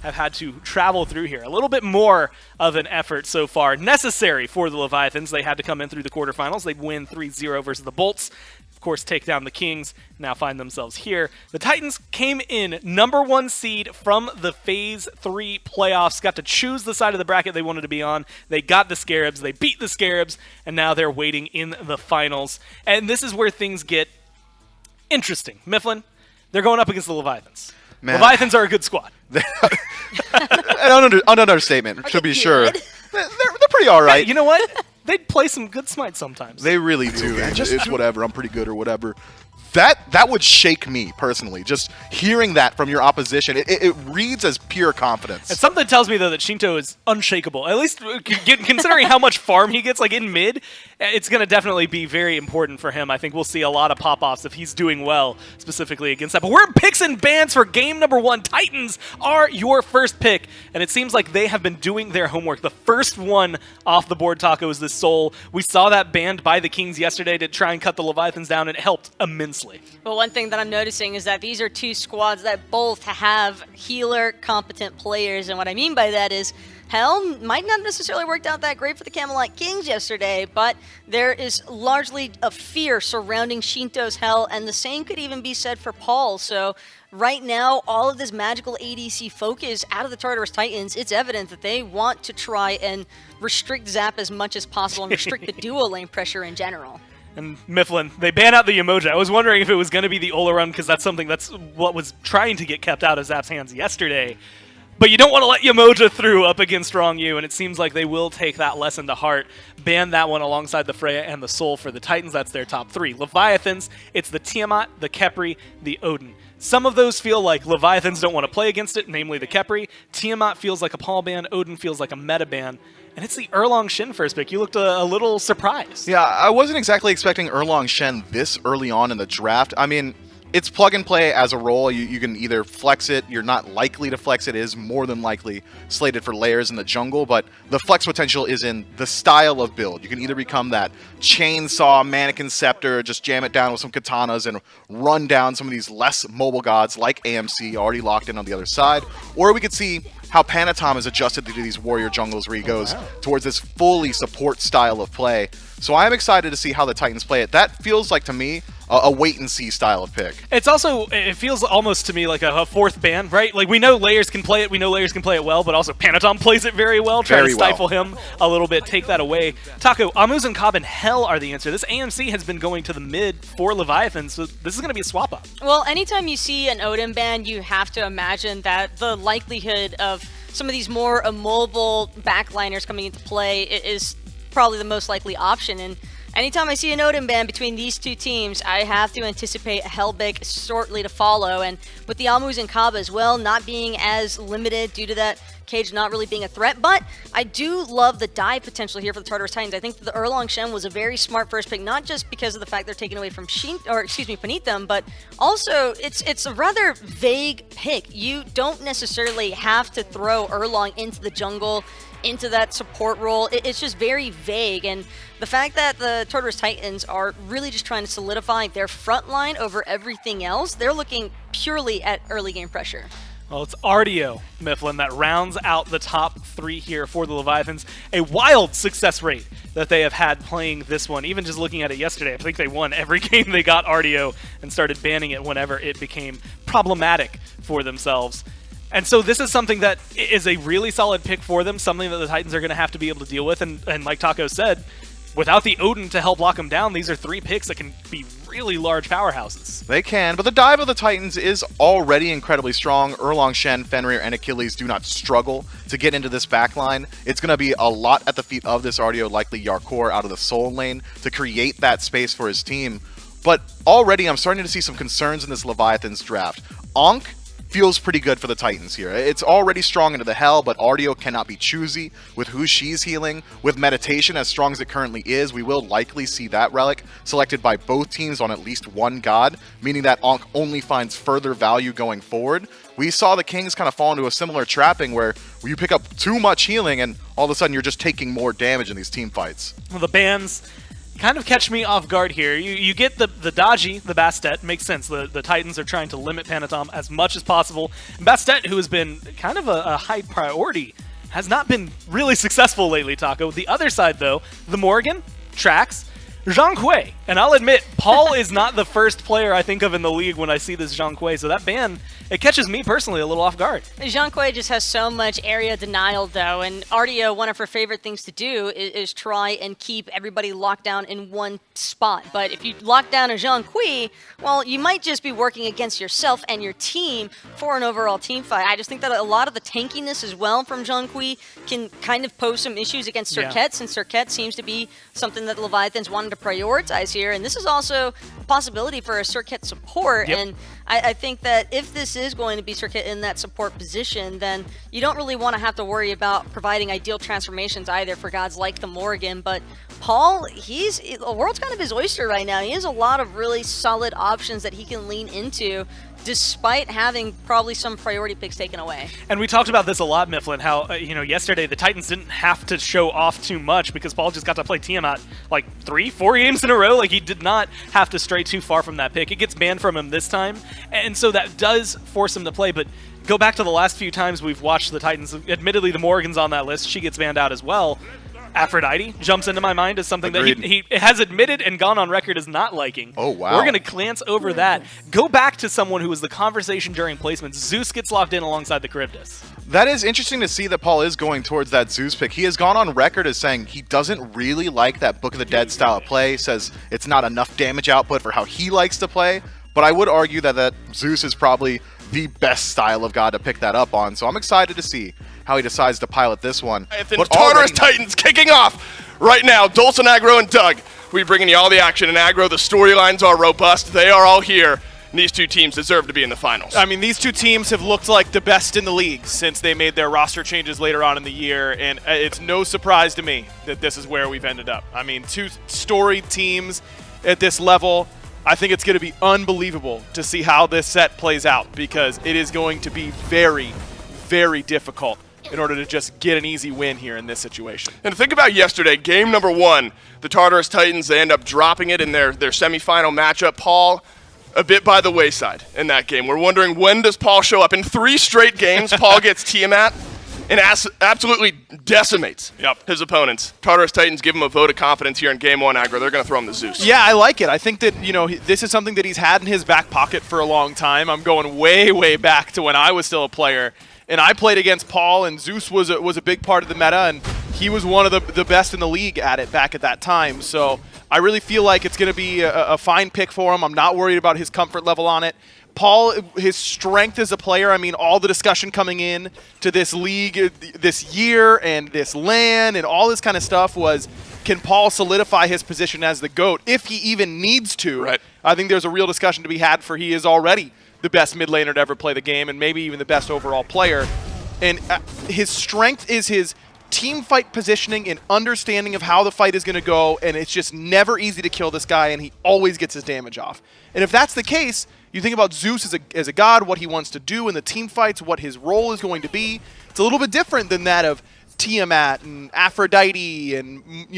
have had to travel through here. A little bit more of an effort so far necessary for the Leviathans. They had to come in through the quarterfinals. They'd win 3-0 versus the Bolts. Of course, take down the Kings, now find themselves here. The Titans came in #1 seed from the Phase 3 playoffs, got to choose the side of the bracket they wanted to be on. They got the Scarabs, they beat the Scarabs, and now they're waiting in the finals. And this is where things get interesting. Mifflin, they're going up against the Leviathans. Man. Leviathans are a good squad. An understatement, to be sure. They're pretty all right. Hey, you know what? They play some good SMITE sometimes. They really do. And just it's whatever. I'm pretty good or whatever. That would shake me personally. Just hearing that from your opposition, it reads as pure confidence. And something tells me though that Shinto is unshakable. At least considering how much farm he gets, like in mid, it's going to definitely be very important for him. I think we'll see a lot of pop-offs if he's doing well, specifically against that. But we're picks and bans for game #1. Titans are your first pick, and it seems like they have been doing their homework. The first one off the board, Taco, is the Soul. We saw that banned by the Kings yesterday to try and cut the Leviathans down, and it helped immensely. Well, one thing that I'm noticing is that these are two squads that both have healer competent players, and what I mean by that is Hell might not necessarily worked out that great for the Camelot Kings yesterday, but there is largely a fear surrounding Shinto's Hell, and the same could even be said for Paul. So right now, all of this magical ADC focus out of the Tartarus Titans, it's evident that they want to try and restrict Zap as much as possible and restrict the duo lane pressure in general. And Mifflin, they ban out the emoji. I was wondering if it was going to be the Olarum, because that's what was trying to get kept out of Zap's hands yesterday. But you don't want to let Yamoja through up against Strong U, and it seems like they will take that lesson to heart. Ban that one alongside the Freya and the Soul for the Titans. That's their top three. Leviathans, it's the Tiamat, the Khepri, the Odin. Some of those feel like Leviathans don't want to play against it, namely the Khepri. Tiamat feels like a Paul ban. Odin feels like a meta ban. And it's the Erlong Shen first pick. You looked a little surprised. Yeah, I wasn't exactly expecting Erlong Shen this early on in the draft. I mean, it's plug and play as a role. You can either flex it, you're not likely to flex it, is more than likely slated for layers in the jungle, but the flex potential is in the style of build. You can either become that chainsaw, mannequin scepter, just jam it down with some katanas and run down some of these less mobile gods like AMC already locked in on the other side, or we could see how Panatom is adjusted to these warrior jungles where he goes towards this fully support style of play. So I am excited to see how the Titans play it. That feels like, to me, a wait-and-see style of pick. It's also, it feels almost to me like a fourth ban, right? Like, we know Layers can play it, we know Layers can play it well, but also Panatom plays it very well, try to stifle him a little bit, take that away. Taco, Amuz and Cobb and Hell are the answer. This AMC has been going to the mid for Leviathan, so this is going to be a swap-up. Well, anytime you see an Odin ban, you have to imagine that the likelihood of some of these more immobile backliners coming into play is probably the most likely option. And anytime I see an Odin ban between these two teams, I have to anticipate a Hellbeck shortly to follow. And with the Amuz and Kaba as well, not being as limited due to that cage not really being a threat, but I do love the dive potential here for the Tartarus Titans. I think the Erlong Shen was a very smart first pick, not just because of the fact they're taking away from Panethum, but also it's a rather vague pick. You don't necessarily have to throw Erlong into the jungle, into that support role. It's just very vague, and the fact that the Tartarus Titans are really just trying to solidify their front line over everything else, they're looking purely at early game pressure. Well, it's Artio, Mifflin, that rounds out the top three here for the Leviathans. A wild success rate that they have had playing this one. Even just looking at it yesterday, I think they won every game they got Artio and started banning it whenever it became problematic for themselves. And so this is something that is a really solid pick for them, something that the Titans are going to have to be able to deal with. And like Taco said, without the Odin to help lock them down, these are three picks that can be really large powerhouses. They can, but the dive of the Titans is already incredibly strong. Erlong Shen, Fenrir, and Achilles do not struggle to get into this backline. It's going to be a lot at the feet of this Artio, likely Yarkor out of the Soul lane, to create that space for his team. But already I'm starting to see some concerns in this Leviathans draft. Ankh feels pretty good for the Titans here. It's already strong into the Hell, but Artio cannot be choosy with who she's healing. With Meditation as strong as it currently is, we will likely see that relic selected by both teams on at least one god, meaning that Ankh only finds further value going forward. We saw the Kings kind of fall into a similar trapping where you pick up too much healing and all of a sudden you're just taking more damage in these team fights. Well, the bans, kind of catch me off guard here. You get the dodgy, the Bastet, makes sense. The Titans are trying to limit Panatom as much as possible. And Bastet, who has been kind of a high priority, has not been really successful lately, Taco. The other side, though, the Morgan, Trax, Zhang Kui. And I'll admit, Paul is not the first player I think of in the league when I see this Zhang Kui, so that ban, it catches me personally a little off guard. Zhang Kui just has so much area denial, though, and Artio, one of her favorite things to do is try and keep everybody locked down in one spot. But if you lock down a Zhang Kui, well, you might just be working against yourself and your team for an overall team fight. I just think that a lot of the tankiness as well from Zhang Kui can kind of pose some issues against Serket, since Serket seems to be something that the Leviathans wanted to prioritize here, and this is also a possibility for a Serket support, and I think that if this is going to be Serket in that support position, then you don't really want to have to worry about providing ideal transformations either for gods like the Morgan, but Paul, the world's kind of his oyster right now. He has a lot of really solid options that he can lean into, despite having probably some priority picks taken away. And we talked about this a lot, Mifflin, how, yesterday the Titans didn't have to show off too much because Paul just got to play Tiamat like 3-4 games in a row. Like, he did not have to stray too far from that pick. It gets banned from him this time, and so that does force him to play, but go back to the last few times we've watched the Titans. Admittedly, the Morgan's on that list. She gets banned out as well. Aphrodite jumps into my mind as something that he has admitted and gone on record as not liking. Oh, wow. We're going to glance over that. Go back to someone who was the conversation during placements. Zeus gets locked in alongside the Charybdis. That is interesting to see that Paul is going towards that Zeus pick. He has gone on record as saying he doesn't really like that Book of the Dead style of play, says it's not enough damage output for how he likes to play, but I would argue that Zeus is probably the best style of god to pick that up on, so I'm excited to see how he decides to pilot this one. But Tartarus Titans kicking off right now. Dolson, Aggro, and Doug. We're bringing you all the action in Aggro. The storylines are robust. They are all here. And these two teams deserve to be in the finals. I mean, these two teams have looked like the best in the league since they made their roster changes later on in the year, and it's no surprise to me that this is where we've ended up. I mean, two storied teams at this level. I think it's going to be unbelievable to see how this set plays out, because it is going to be very, very difficult in order to just get an easy win here in this situation. And think about yesterday, game number 1, the Tartarus Titans, they end up dropping it in their semifinal matchup. Paul, a bit by the wayside in that game. We're wondering, when does Paul show up? In 3 straight games, Paul gets Tiamat and absolutely decimates his opponents. Tartarus Titans give him a vote of confidence here in game 1, Aggro. They're going to throw him the Zeus. Yeah, I like it. I think that, this is something that he's had in his back pocket for a long time. I'm going way, way back to when I was still a player. And I played against Paul, and Zeus was a big part of the meta, and he was one of the best in the league at it back at that time. So I really feel like it's going to be a fine pick for him. I'm not worried about his comfort level on it. Paul, his strength as a player, I mean, all the discussion coming in to this league this year and this LAN and all this kind of stuff was, can Paul solidify his position as the GOAT if he even needs to? Right. I think there's a real discussion to be had, for he is already the best mid laner to ever play the game, and maybe even the best overall player. And his strength is his team fight positioning and understanding of how the fight is going to go, and it's just never easy to kill this guy, and he always gets his damage off. And if that's the case, you think about Zeus as a god, what he wants to do in the team fights, what his role is going to be. It's a little bit different than that of Tiamat and Aphrodite and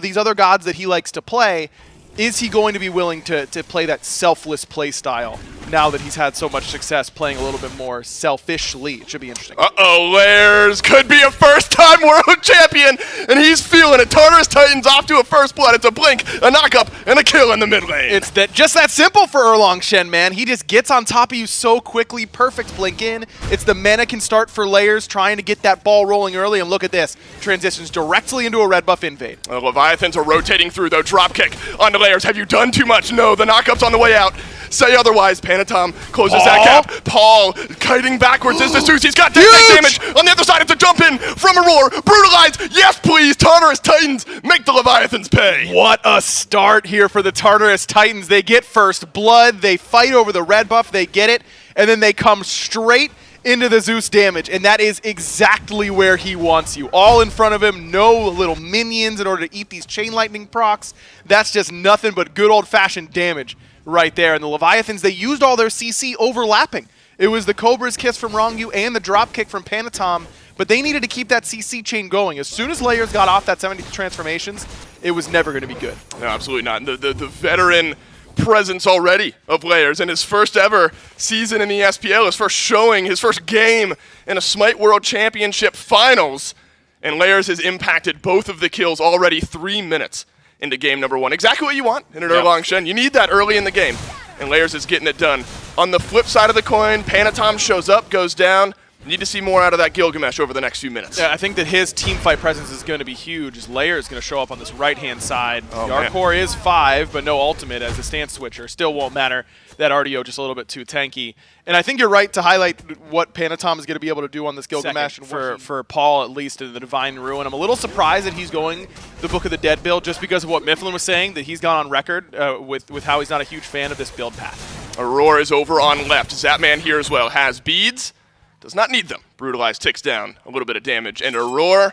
these other gods that he likes to play. Is he going to be willing to play that selfless play style now that he's had so much success playing a little bit more selfishly? It should be interesting. Uh-oh, Lairs could be a first-time world champion, and he's feeling it. Tartarus Titans off to a first blood. It's a blink, a knock-up, and a kill in the mid lane. It's just that simple for Erlang Shen, man. He just gets on top of you so quickly. Perfect blink in. It's the mana can start for Lairs, trying to get that ball rolling early, and look at this. Transitions directly into a red buff invade. The Leviathans are rotating through, though. Dropkick onto Lairs. Have you done too much? No, the knockup's on the way out. Say otherwise. Panatom closes that gap. Paul kiting backwards is the Zeus. He's got damage on the other side. It's a jump in from Aurora. Brutalized. Yes, please. Tartarus Titans make the Leviathans pay. What a start here for the Tartarus Titans. They get first blood. They fight over the red buff. They get it. And then they come straight into the Zeus damage, and that is exactly where he wants you. All in front of him, no little minions in order to eat these chain lightning procs. That's just nothing but good old-fashioned damage right there. And the Leviathans, they used all their CC overlapping. It was the Cobra's Kiss from Rongyu and the drop kick from Panatom but they needed to keep that CC chain going. As soon as Layers got off that 70 transformations, it was never going to be good. No, absolutely not. The veteran presence already of Layers in his first ever season in the SPL, his first showing, his first game in a SMITE World Championship Finals, and Layers has impacted both of the kills already 3 minutes into game number 1. Exactly what you want in an Erlang Shen. You need that early in the game, and Layers is getting it done. On the flip side of the coin, Panatom shows up, goes down. Need to see more out of that Gilgamesh over the next few minutes. Yeah, I think that his team fight presence is going to be huge. His Layer is going to show up on this right-hand side. Oh, Yarkor is 5, but no ultimate as a stance switcher. Still won't matter. That RDO just a little bit too tanky. And I think you're right to highlight what Panatom is going to be able to do on this Gilgamesh for Paul, at least, in the Divine Ruin. I'm a little surprised that he's going the Book of the Dead build just because of what Mifflin was saying, that he's gone on record with how he's not a huge fan of this build path. Aurora is over on left. Zapman here as well. Has beads. Does not need them. Brutalize ticks down a little bit of damage. And Aurora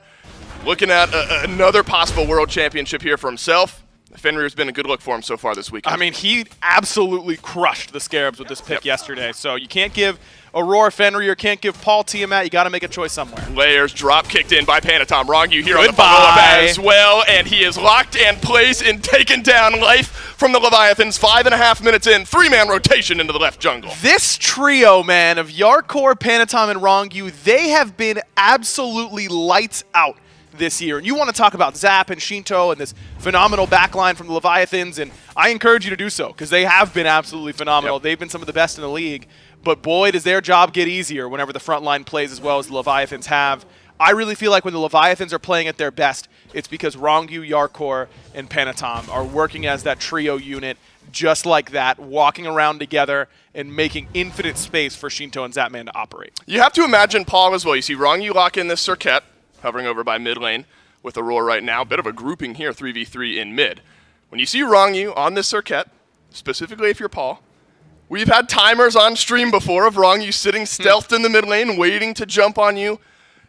looking at another possible world championship here for himself. Fenrir's been a good look for him so far this weekend. I mean, he absolutely crushed the Scarabs with this pick yesterday. So you can't give Aurora Fenrir, can't give Paul Tiamat. You got to make a choice somewhere. Layers drop kicked in by Panatom. Wrong you here on the Goodbye. follow-up as well. And he is locked in place and taken down life from the Leviathans. 5.5 minutes in. 3-man rotation into the left jungle. This trio, man, of Yarkor, Panatom, and Rongyu, they have been absolutely lights out this year. And you want to talk about Zap and Shinto and this phenomenal backline from the Leviathans, and I encourage you to do so because they have been absolutely phenomenal. Yep. They've been some of the best in the league, but boy, does their job get easier whenever the front line plays as well as the Leviathans have. I really feel like when the Leviathans are playing at their best, it's because Rongyu, Yarkor, and Panatom are working as that trio unit just like that, walking around together and making infinite space for Shinto and Zapman to operate. You have to imagine Paul as well. You see Rongyu lock in this Circuit, hovering over by mid lane with Aurora right now. Bit of a grouping here, 3v3 in mid. When you see Rongyu on this Circuit, specifically if you're Paul, we've had timers on stream before of Rongyu sitting stealthed in the mid lane, waiting to jump on you.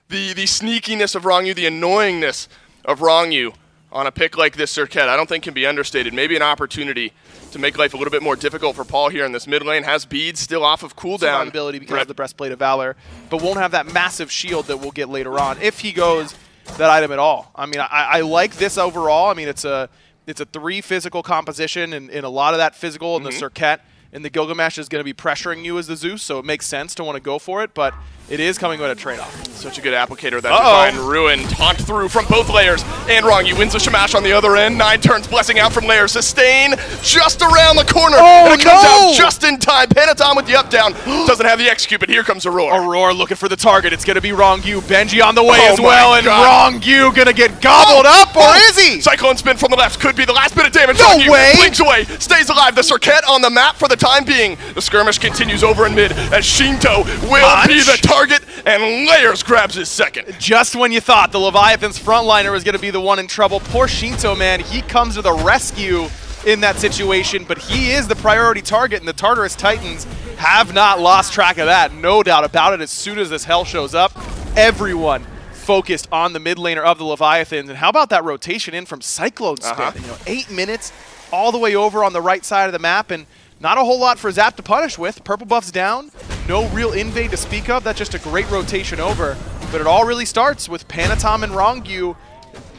The sneakiness of Rongyu, the annoyingness of Rongyu on a pick like this Circuit, I don't think can be understated. Maybe an opportunity to make life a little bit more difficult for Paul here in this mid lane. Has beads still off of cooldown. Ability because of the Breastplate of Valor, but won't have that massive shield that we'll get later on if he goes that item at all. I mean, I like this overall. I mean, it's a 3 physical composition and a lot of that physical in the Circuit. And the Gilgamesh is going to be pressuring you as the Zeus, so it makes sense to want to go for it, but it is coming with a trade-off. Such a good applicator, that Divine Ruin. Taunt through from both Layers, and Rongyu wins the Shamash on the other end. 9 turns, blessing out from Layers. Sustain just around the corner, and it comes out just in time. Panatom with the up-down. Doesn't have the execute, but here comes Aurora. Aurora looking for the target. It's going to be Rongyu. Benji on the way as my well, and God. Rongyu going to get gobbled up, or is he? Cyclone spin from the left could be the last bit of damage. No Rongyu way. blinks away, stays alive. The Circuit on the map for the time being. The skirmish continues over in mid as Shinto will be the target, and Layers grabs his second. Just when you thought the Leviathan's frontliner was going to be the one in trouble, poor Shinto, man, he comes to the rescue in that situation, but he is the priority target, and the Tartarus Titans have not lost track of that, no doubt about it. As soon as this hell shows up, everyone focused on the mid laner of the Leviathans. And how about that rotation in from Cyclone Spin? 8 minutes all the way over on the right side of the map, and not a whole lot for Zap to punish with. Purple buff's down, no real invade to speak of. That's just a great rotation over. But it all really starts with Panatom and Rongyu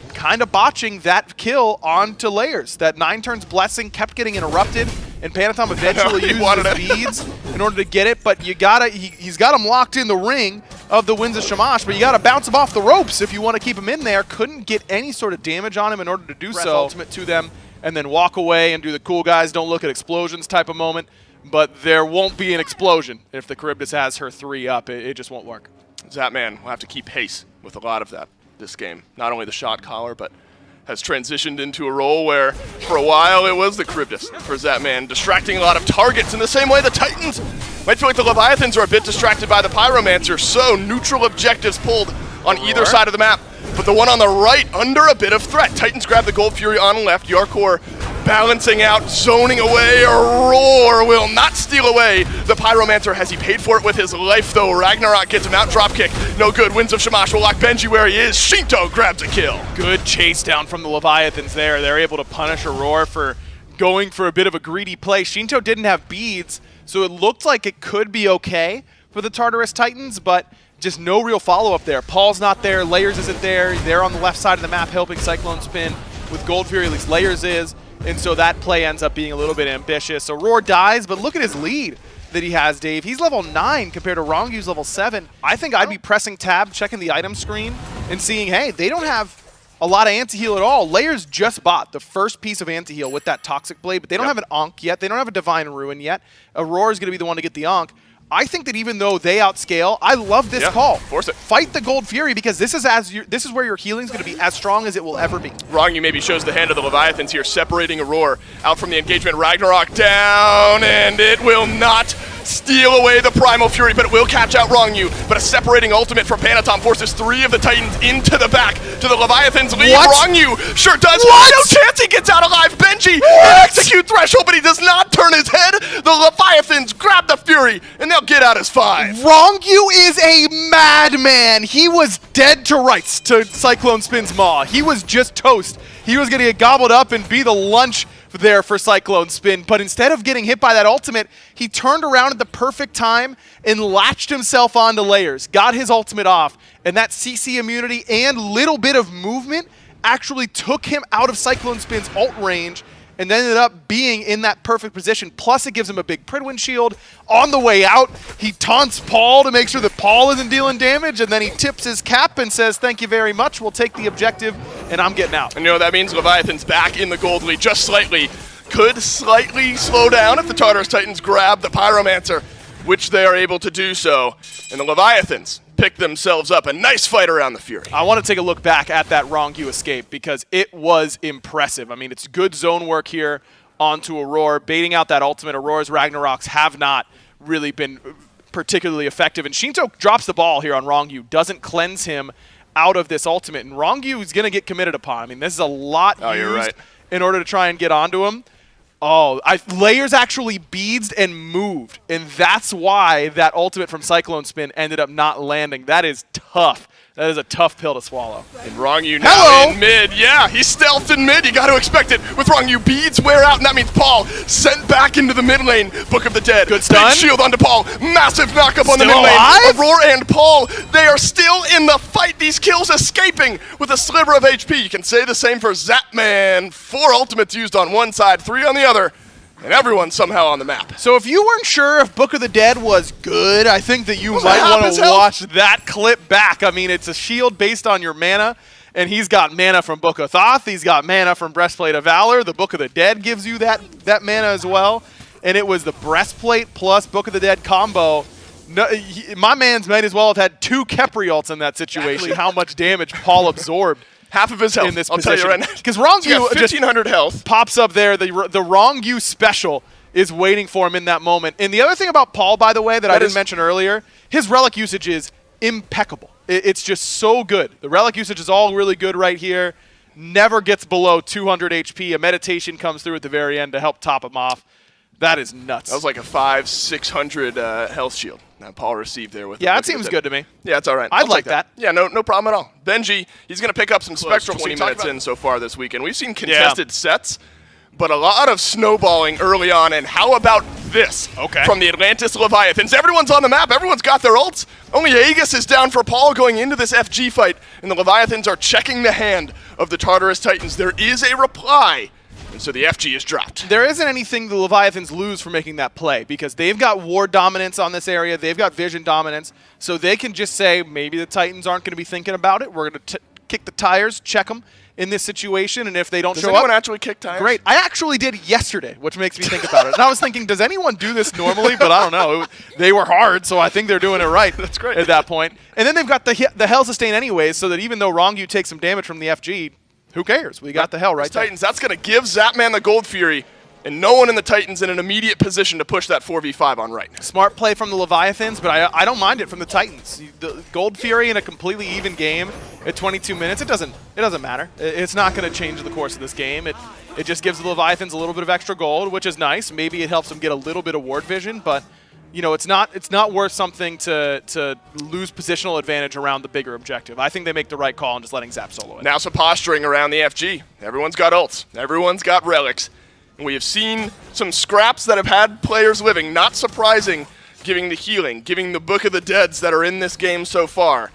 kind of botching that kill onto Layers. That 9 turns blessing kept getting interrupted, and Panatom eventually used his beads in order to get it. But you gotta, he's got him locked in the ring of the Winds of Shamash, but you gotta bounce him off the ropes if you want to keep him in there. Couldn't get any sort of damage on him in order to do so. Ultimate to them, and then walk away and do the cool guys don't look at explosions type of moment. But there won't be an explosion if the Charybdis has her 3 up. It just won't work. Zapman will have to keep pace with a lot of that this game. Not only the shot caller, but has transitioned into a role where for a while it was the Charybdis for Zapman, distracting a lot of targets in the same way the Titans might feel like the Leviathans are a bit distracted by the Pyromancer, so neutral objectives pulled on either side of the map. But the one on the right under a bit of threat. Titans grab the Gold Fury on left. Yarkor balancing out, zoning away. Aurora will not steal away the Pyromancer. Has he paid for it with his life, though? Ragnarok gets him out. Dropkick. No good. Winds of Shamash will lock Benji where he is. Shinto grabs a kill. Good chase down from the Leviathans there. They're able to punish Aurora for going for a bit of a greedy play. Shinto didn't have beads, so it looked like it could be okay for the Tartarus Titans, but just no real follow-up there. Paul's not there. Layers isn't there. They're on the left side of the map helping Cyclone Spin with Gold Fury, at least Layers is. And so that play ends up being a little bit ambitious. So Roar dies, but look at his lead that he has, Dave. He's level 9 compared to Rongyu's level 7. I think I'd be pressing tab, checking the item screen, and seeing, hey, they don't have a lot of anti-heal at all. Layers just bought the first piece of anti-heal with that Toxic Blade, but they don't have an Ankh yet. They don't have a Divine Ruin yet. Aurora is going to be the one to get the Ankh. I think that even though they outscale, I love this call. Force it. Fight the Gold Fury, because this is where your healing is going to be as strong as it will ever be. Rongyu maybe shows the hand of the Leviathans here, separating Aurora out from the engagement. Ragnarok down, and it will not steal away the Primal Fury, but it will catch out Rongyu. But a separating ultimate from Panatom forces 3 of the Titans into the back to the Leviathans lead. Rongyu sure does. What? No chance he gets out alive. Benji execute threshold, but he does not turn his head. The Leviathans grab the Fury, and they'll get out as 5. Rongyu is a madman. He was dead to rights to Cyclone Spin's maw. He was just toast. He was going to get gobbled up and be the lunch there for Cyclone Spin, but instead of getting hit by that ultimate, he turned around at the perfect time and latched himself onto Layers, got his ultimate off, and that CC immunity and little bit of movement actually took him out of Cyclone Spin's ult range and ended up being in that perfect position. Plus, it gives him a big Pridwin shield. On the way out, he taunts Paul to make sure that Paul isn't dealing damage, and then he tips his cap and says, thank you very much, we'll take the objective, and I'm getting out. And you know that means Leviathan's back in the gold lead just slightly. Could slightly slow down if the Tartarus Titans grab the Pyromancer, which they are able to do so. And the Leviathans pick themselves up a nice fight around the Fury. I want to take a look back at that Rongyu escape because it was impressive. I mean, it's good zone work here onto Aurora, baiting out that ultimate. Aurora's Ragnaroks have not really been particularly effective. And Shinto drops the ball here on Rongyu, doesn't cleanse him out of this ultimate. And Rongyu is going to get committed upon. I mean, this is a lot used in order to try and get onto him. Oh, Layers actually beads and moved, and that's why that ultimate from Cyclone Spin ended up not landing. That is tough. That is a tough pill to swallow. And Rongyu now in mid. Yeah, he stealthed in mid. You got to expect it. With Rongyu, beads wear out, and that means Paul sent back into the mid lane. Book of the Dead. Good stun. Big shield onto Paul. Massive knockup on the mid alive? lane. Aurora and Paul, they are still in the fight. These kills escaping with a sliver of HP. You can say the same for Zapman. 4 ultimates used on one side, 3 on the other. And everyone's somehow on the map. So if you weren't sure if Book of the Dead was good, I think that you might want to watch that clip back. I mean, it's a shield based on your mana, and he's got mana from Book of Thoth. He's got mana from Breastplate of Valor. The Book of the Dead gives you that mana as well. And it was the Breastplate plus Book of the Dead combo. No, my man's might as well have had 2 Kepri ults in that situation. How much damage Paul absorbed. Half of his health, in this I'll position. tell you right now. Because Rongyu 1,500 health. Pops up there. The Rongyu special is waiting for him in that moment. And the other thing about Paul, by the way, that I didn't mention earlier, his relic usage is impeccable. It's just so good. The relic usage is all really good right here. Never gets below 200 HP. A meditation comes through at the very end to help top him off. That is nuts. That was like a 500-600 health shield that Paul received there with. Yeah, that seems good to me. Yeah, it's all right. I'd like that. Yeah, no problem at all. Benji, he's going to pick up some Spectral 20 minutes in so far this weekend. We've seen contested sets, but a lot of snowballing early on. And how about this from the Atlantis Leviathans? Everyone's on the map. Everyone's got their ults. Only Aegis is down for Paul going into this FG fight, and the Leviathans are checking the hand of the Tartarus Titans. There is a reply. And so the FG is dropped. There isn't anything the Leviathans lose for making that play because they've got ward dominance on this area. They've got vision dominance. So they can just say, maybe the Titans aren't going to be thinking about it. We're going to kick the tires, check them in this situation. And if they don't show up... Does anyone actually kick tires? Great. I actually did yesterday, which makes me think about it. And I was thinking, does anyone do this normally? But I don't know. They were hard, so I think they're doing it right. That's great. At that point. And then they've got the Hell Sustain anyways, so that even though Rongyu takes some damage from the FG... who cares? We got the hell right there. Titans, that's going to give Zapman the Gold Fury, and no one in the Titans in an immediate position to push that 4v5 on right now. Smart play from the Leviathans, but I don't mind it from the Titans. The Gold Fury in a completely even game at 22 minutes, it doesn't matter. It's not going to change the course of this game. It just gives the Leviathans a little bit of extra gold, which is nice. Maybe it helps them get a little bit of ward vision, but you know, it's not worth something to lose positional advantage around the bigger objective. I think they make the right call in just letting Zap solo it. Now some posturing around the FG. Everyone's got ults. Everyone's got relics. And we have seen some scraps that have had players living. Not surprising giving the healing, giving the Book of the Deads that are in this game so far.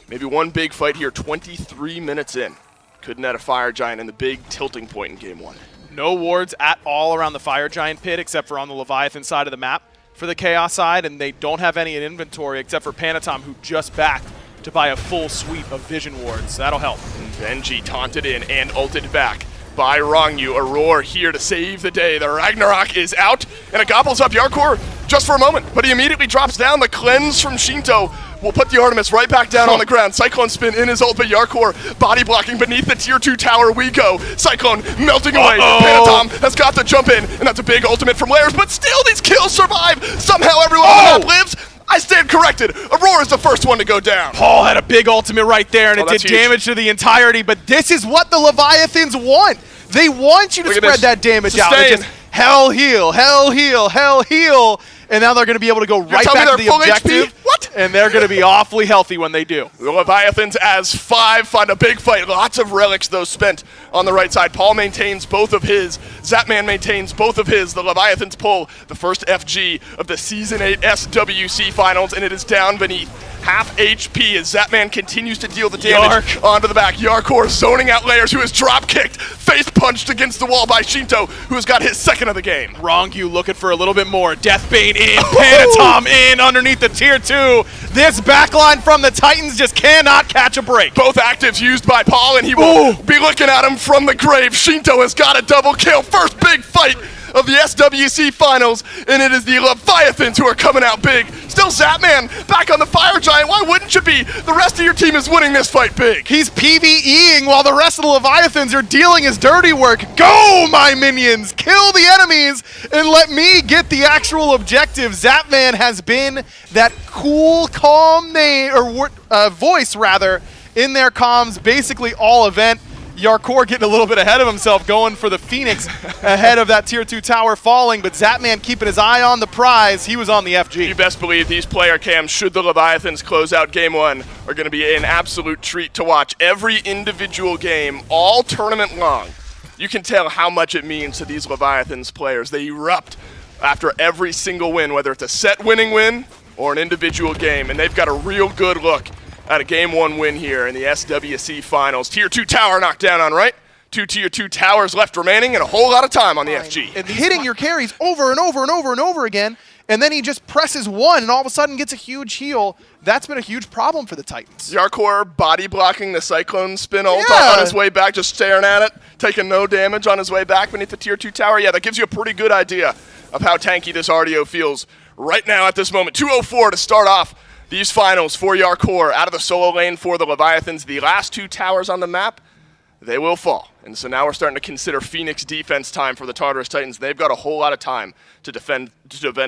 Maybe one big fight here, 23 minutes in. Couldn't add a Fire Giant in the big tilting point in game 1. No wards at all around the Fire Giant pit except for on the Leviathan side of the map for the Chaos side, and they don't have any in inventory except for Panatom, who just backed to buy a full suite of Vision wards. That'll help. Benji taunted in and ulted back by Rongyu. Aurora here to save the day. The Ragnarok is out, and it gobbles up Yarkor just for a moment, but he immediately drops down. The cleanse from Shinto will put the Artemis right back down on the ground. Cyclone spin in his ult, but Yarkor body blocking beneath the tier 2 tower we go. Cyclone melting away. Panatom has got to jump in, and that's a big ultimate from Lairs, but still these kills survive. Somehow everyone on the map lives. I stand corrected. Aurora is the first one to go down. Paul had a big ultimate right there, and it did huge damage to the entirety, but this is what the Leviathans want. They want you to spread that damage out. They just hell heal, hell heal, hell heal, and now they're going to be able to go right back to the objective. What? And they're going to be awfully healthy when they do. The Leviathans as 5 find a big fight. Lots of relics, though, spent on the right side. Paul maintains both of his. Zapman maintains both of his. The Leviathans pull the first FG of the Season 8 SWC Finals, and it is down beneath half HP as Zapman continues to deal the damage onto the back. Yarkor zoning out Lairs, who is drop-kicked, face-punched against the wall by Shinto, who has got his second of the game. Rongyu looking for a little bit more. Deathbane in, Panatom in underneath the tier 2. This backline from the Titans just cannot catch a break. Both actives used by Paul, and he will be looking at him from the grave. Shinto has got a double kill. First big fight of the SWC Finals, and it is the Leviathans who are coming out big. Still Zapman back on the Fire Giant. Why wouldn't you be? The rest of your team is winning this fight big. He's PvEing while the rest of the Leviathans are dealing his dirty work. Go, my minions! Kill the enemies and let me get the actual objective. Zapman has been that cool, calm voice rather in their comms basically all event. Yarkor getting a little bit ahead of himself, going for the Phoenix ahead of that tier 2 tower falling, but Zapman keeping his eye on the prize. He was on the FG. You best believe these player cams, should the Leviathans close out game 1, are going to be an absolute treat to watch. Every individual game, all tournament long, you can tell how much it means to these Leviathans players. They erupt after every single win, whether it's a set winning win or an individual game, and they've got a real good look at a game 1 win here in the SWC Finals. Tier 2 tower knocked down on right. 2 tier 2 towers left remaining, and a whole lot of time on the FG. And hitting your carries over and over and over and over again, and then he just presses 1 and all of a sudden gets a huge heal. That's been a huge problem for the Titans. Yarkor body blocking the Cyclone spin ult on his way back, just staring at it, taking no damage on his way back beneath the tier 2 tower. Yeah, that gives you a pretty good idea of how tanky this RDO feels right now at this moment. 2:04 to start off these finals for Yarkor out of the solo lane for the Leviathans. The last 2 towers on the map, they will fall. And so now we're starting to consider Phoenix defense time for the Tartarus Titans. They've got a whole lot of time to defend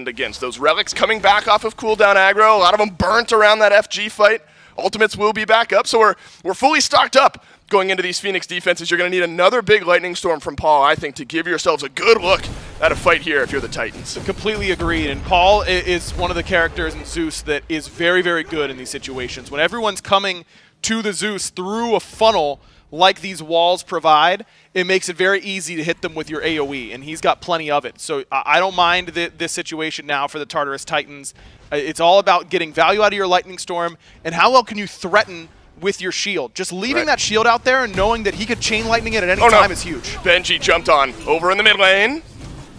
against. Those relics coming back off of cooldown aggro, a lot of them burnt around that FG fight. Ultimates will be back up, so we're fully stocked up going into these Phoenix defenses. You're going to need another big lightning storm from Paul, I think, to give yourselves a good look at a fight here if you're the Titans. Completely agreed, and Paul is one of the characters in Zeus that is very, very good in these situations. When everyone's coming to the Zeus through a funnel like these walls provide, it makes it very easy to hit them with your AoE, and he's got plenty of it. So I don't mind this situation now for the Tartarus Titans. It's all about getting value out of your lightning storm, and how well can you threaten with your shield. Just leaving that shield out there and knowing that he could chain lightning it at any time is huge. Benji jumped on over in the mid lane,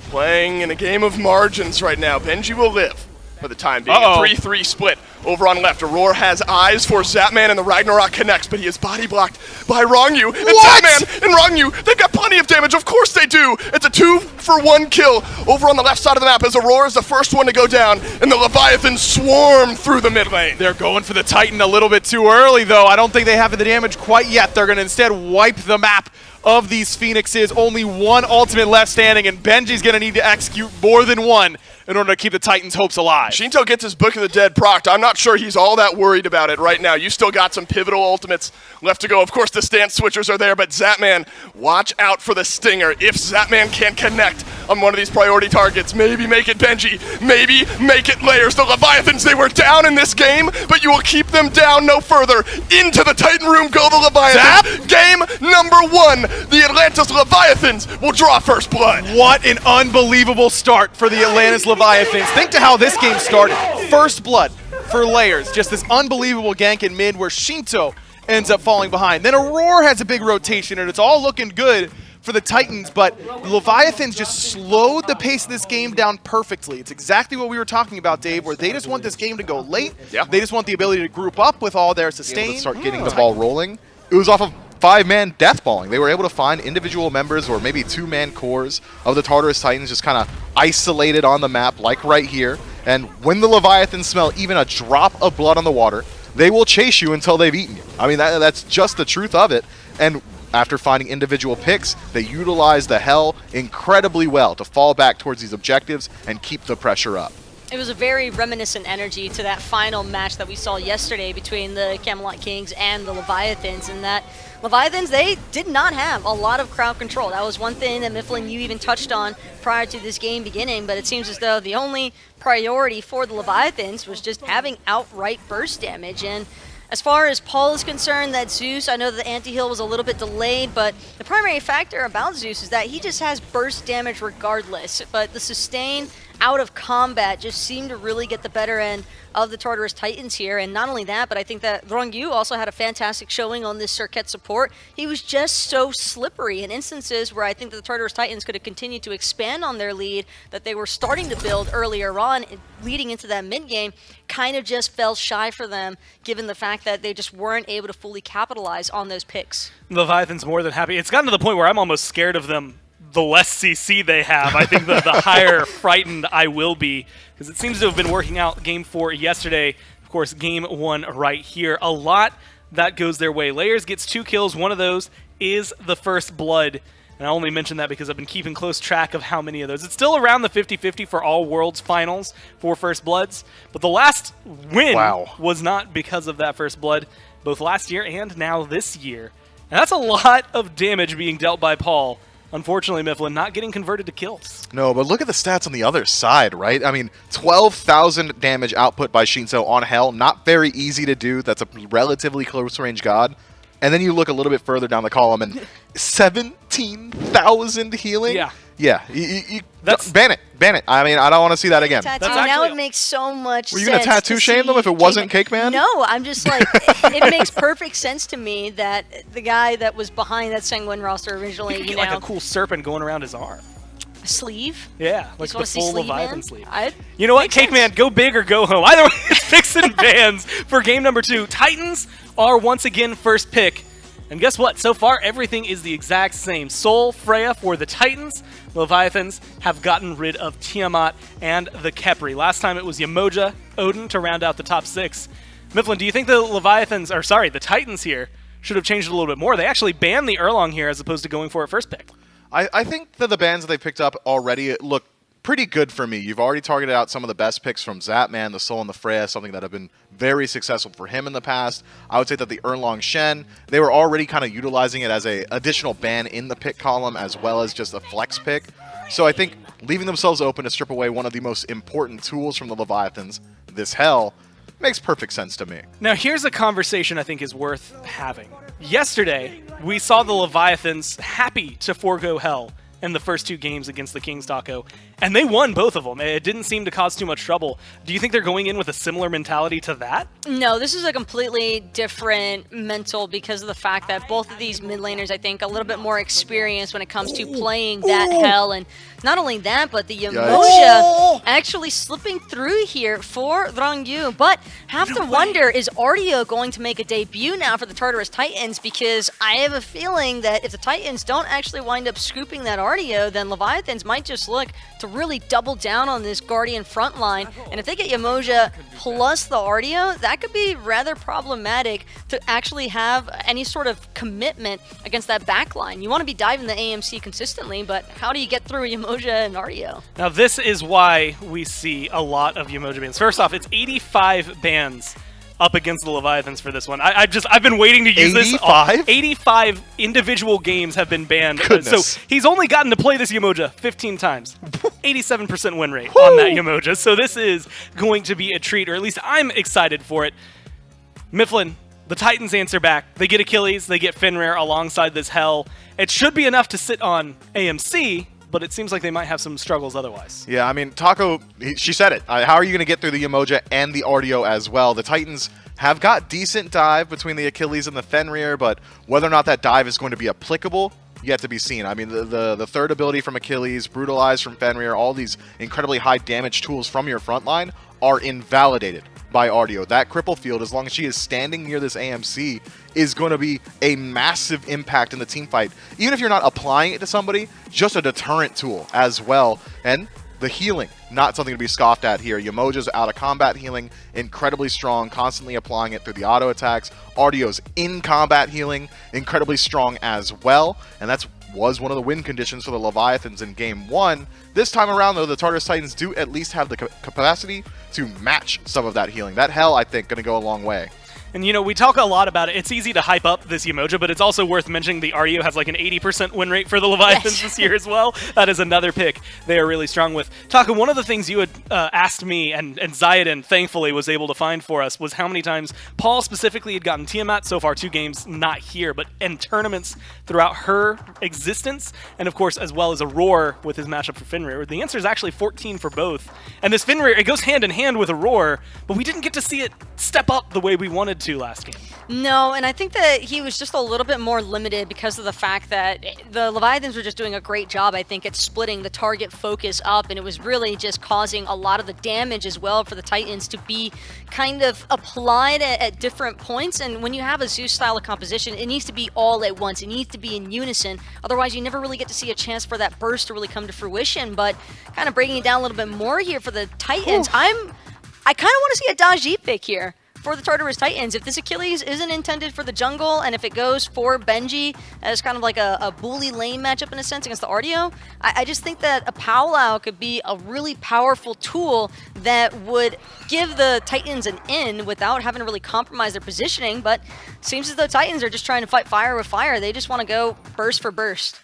playing in a game of margins right now. Benji will live for the time being. A 3-3 split over on left. Aurora has eyes for Zapman, and the Ragnarok connects, but he is body blocked by Rongyu. And Zapman and Rongyu, they've got plenty of damage. Of course they do. It's a 2-for-1 kill over on the left side of the map as Aurora is the first one to go down, and the Leviathans swarm through the mid lane. They're going for the Titan a little bit too early, though. I don't think they have the damage quite yet. They're going to instead wipe the map of these Phoenixes. Only 1 ultimate left standing, and Benji's going to need to execute more than 1 in order to keep the Titans' hopes alive. Shinto gets his Book of the Dead procced. I'm not sure he's all that worried about it right now. You still got some pivotal ultimates left to go. Of course, the stance switchers are there, but Zapman, watch out for the Stinger. If Zapman can connect on one of these priority targets. Maybe make it Benji, maybe make it Layers. The Leviathans, they were down in this game, but you will keep them down no further. Into the Titan room go the Leviathans. Game number 1, the Atlantis Leviathans will draw first blood. What an unbelievable start for the Atlantis Leviathans. Think to how this game started. First blood for Layers. Just this unbelievable gank in mid where Shinto ends up falling behind. Then Aurora has a big rotation, and it's all looking good for the Titans, but the Leviathans just slowed the pace of this game down perfectly. It's exactly what we were talking about, Dave, where they just want this game to go late. Yeah. They just want the ability to group up with all their sustain. Start getting the ball rolling. It was off of 5-man deathballing. They were able to find individual members or maybe 2-man cores of the Tartarus Titans just kind of isolated on the map, like right here. And when the Leviathans smell even a drop of blood on the water, they will chase you until they've eaten you. I mean, that's just the truth of it. And after finding individual picks, they utilize the Hell incredibly well to fall back towards these objectives and keep the pressure up. It was a very reminiscent energy to that final match that we saw yesterday between the Camelot Kings and the Leviathans, and that Leviathans, they did not have a lot of crowd control. That was one thing that Mifflin, you even touched on prior to this game beginning, but it seems as though the only priority for the Leviathans was just having outright burst damage. And as far as Paul is concerned, that Zeus, I know that the anti-heal was a little bit delayed, but the primary factor about Zeus is that he just has burst damage regardless. But the sustain out of combat just seemed to really get the better end of the Tartarus Titans here. And not only that, but I think that Rongyu also had a fantastic showing on this Circuit support. He was just so slippery in instances where I think that the Tartarus Titans could have continued to expand on their lead that they were starting to build earlier on, leading into that mid-game, kind of just fell shy for them, given the fact that they just weren't able to fully capitalize on those picks. Leviathan's more than happy. It's gotten to the point where I'm almost scared of them. The less CC they have, I think the higher frightened I will be, because it seems to have been working out. Game 4 yesterday, of course, Game 1 right here. A lot that goes their way. Layers gets 2 kills. One of those is the first blood. And I only mention that because I've been keeping close track of how many of those. It's still around the 50-50 for all Worlds finals for First Bloods. But the last win was not because of that first blood, both last year and now this year. And that's a lot of damage being dealt by Paul. Unfortunately, Mifflin not getting converted to kills. No, but look at the stats on the other side, right? I mean, 12,000 damage output by Shinzo on Hell. Not very easy to do. That's a relatively close-range god. And then you look a little bit further down the column, and 17,000 healing? Yeah. Yeah. Ban it. Ban it. I mean, I don't want to see that again. Tattoo, now it makes so much sense. Were you going to tattoo shame them if it wasn't Cake Man? No, I'm just like, it makes perfect sense to me that the guy that was behind that Sanguine roster originally, you know, like a cool serpent going around his arm. A sleeve? Yeah, like the full Leviathan sleeve. You know what, Cake Man, go big or go home. Either way, it's picks and bans for game number 2. Titans are once again first pick. And guess what? So far, everything is the exact same. Sol, Freya for the Titans. Leviathans have gotten rid of Tiamat and the Khepri. Last time it was Yamoja, Odin to round out the top 6. Mifflin, do you think the Titans here should have changed it a little bit more? They actually banned the Erlong here as opposed to going for it first pick. I think that the bans that they picked up already look pretty good for me. You've already targeted out some of the best picks from Zapman, the Sol, and the Freya, something that have been very successful for him in the past. I would say that the Erlong Shen, they were already kind of utilizing it as an additional ban in the pick column as well as just a flex pick. So I think leaving themselves open to strip away one of the most important tools from the Leviathans, this Hell, makes perfect sense to me. Now here's a conversation I think is worth having. Yesterday, we saw the Leviathans happy to forego Hell in the first 2 games against the Kings Taco, and they won both of them. It didn't seem to cause too much trouble. Do you think they're going in with a similar mentality to that? No, this is a completely different mental because of the fact that both of these mid laners, I think, a little bit more experienced when it comes to playing that Hell. And not only that, but the Yamoja actually slipping through here for Rongyu. But have to wonder, is Artio going to make a debut now for the Tartarus Titans? Because I have a feeling that if the Titans don't actually wind up scooping that Artio, then Leviathans might just look to really double down on this Guardian front line. And if they get Yamoja plus the Artio, that could be rather problematic to actually have any sort of commitment against that back line. You want to be diving the AMC consistently, but how do you get through Yamoja and Artio? Now this is why we see a lot of Yamoja bans. First off, it's 85 bans up against the Leviathans for this one. I've been waiting to use 85? this. 85 individual games have been banned. Goodness. So he's only gotten to play this Yemoja 15 times. 87% win rate on that Yemoja. So this is going to be a treat, or at least I'm excited for it. Mifflin, the Titans answer back. They get Achilles, they get Fenrir alongside this Hell. It should be enough to sit on AMC, but it seems like they might have some struggles otherwise. Yeah, I mean, Taco, she said it. How are you going to get through the Yemoja and the RDO as well? The Titans have got decent dive between the Achilles and the Fenrir, but whether or not that dive is going to be applicable, yet to be seen. I mean, the third ability from Achilles, Brutalize from Fenrir, all these incredibly high damage tools from your front line are invalidated by RDO. That cripple field, as long as she is standing near this AMC, is going to be a massive impact in the team fight. Even if you're not applying it to somebody, just a deterrent tool as well. And the healing, not something to be scoffed at here. Yemoja's out of combat healing, incredibly strong, constantly applying it through the auto attacks. RDO's in combat healing, incredibly strong as well. And that's was one of the win conditions for the Leviathans in Game 1. This time around, though, the Tartarus Titans do at least have the capacity to match some of that healing. That Hell, I think, going to go a long way. And, you know, we talk a lot about it. It's easy to hype up this Yemoja, but it's also worth mentioning the RDO has like an 80% win rate for the Leviathans this year as well. That is another pick they are really strong with. Taka, one of the things you had asked me, and Zayden thankfully was able to find for us, was how many times Paul specifically had gotten Tiamat. So far, 2 games, not here, but in tournaments throughout her existence, and of course, as well as Aurora with his matchup for Fenrir. The answer is actually 14 for both. And this Fenrir, it goes hand in hand with Aurora, but we didn't get to see it step up the way we wanted to last game. No, and I think that he was just a little bit more limited because of the fact that the Leviathans were just doing a great job, I think, at splitting the target focus up, and it was really just causing a lot of the damage as well for the Titans to be kind of applied at different points. And when you have a Zeus style of composition, it needs to be all at once. It needs to be in unison. Otherwise, you never really get to see a chance for that burst to really come to fruition. But kind of breaking it down a little bit more here for the Titans, I kind of want to see a Daji pick here for the Tartarus Titans. If this Achilles isn't intended for the jungle, and if it goes for Benji as kind of like a bully lane matchup in a sense against the RDO, I just think that a Powwow could be a really powerful tool that would give the Titans an in without having to really compromise their positioning. But it seems as though Titans are just trying to fight fire with fire. They just want to go burst for burst.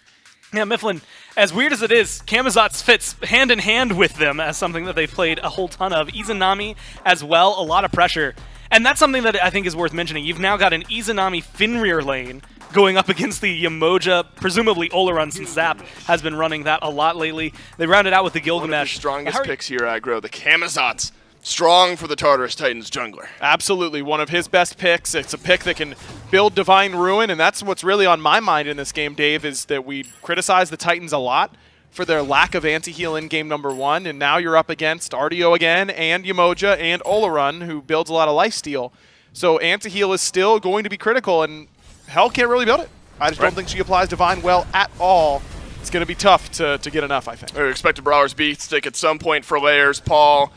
Yeah, Mifflin, as weird as it is, Camazotz fits hand in hand with them as something that they've played a whole ton of. Izanami as well, a lot of pressure. And that's something that I think is worth mentioning. You've now got an Izanami Fenrir lane going up against the Yemoja, presumably Oleron, since Zap has been running that a lot lately. They rounded out with the Gilgamesh. One of the strongest picks here, Aggro, the Camazotz. Strong for the Tartarus Titans jungler. Absolutely, one of his best picks. It's a pick that can build Divine Ruin, and that's what's really on my mind in this game, Dave, is that we criticize the Titans a lot for their lack of anti-heal in game number 1, and now you're up against RDO again, and Yemoja, and Oleron, who builds a lot of lifesteal. So anti-heal is still going to be critical, and Hell can't really build it. I just don't think she applies Divine well at all. It's going to be tough to get enough, I think. Expected Brawler's Beat stick at some point for Layers. Paul,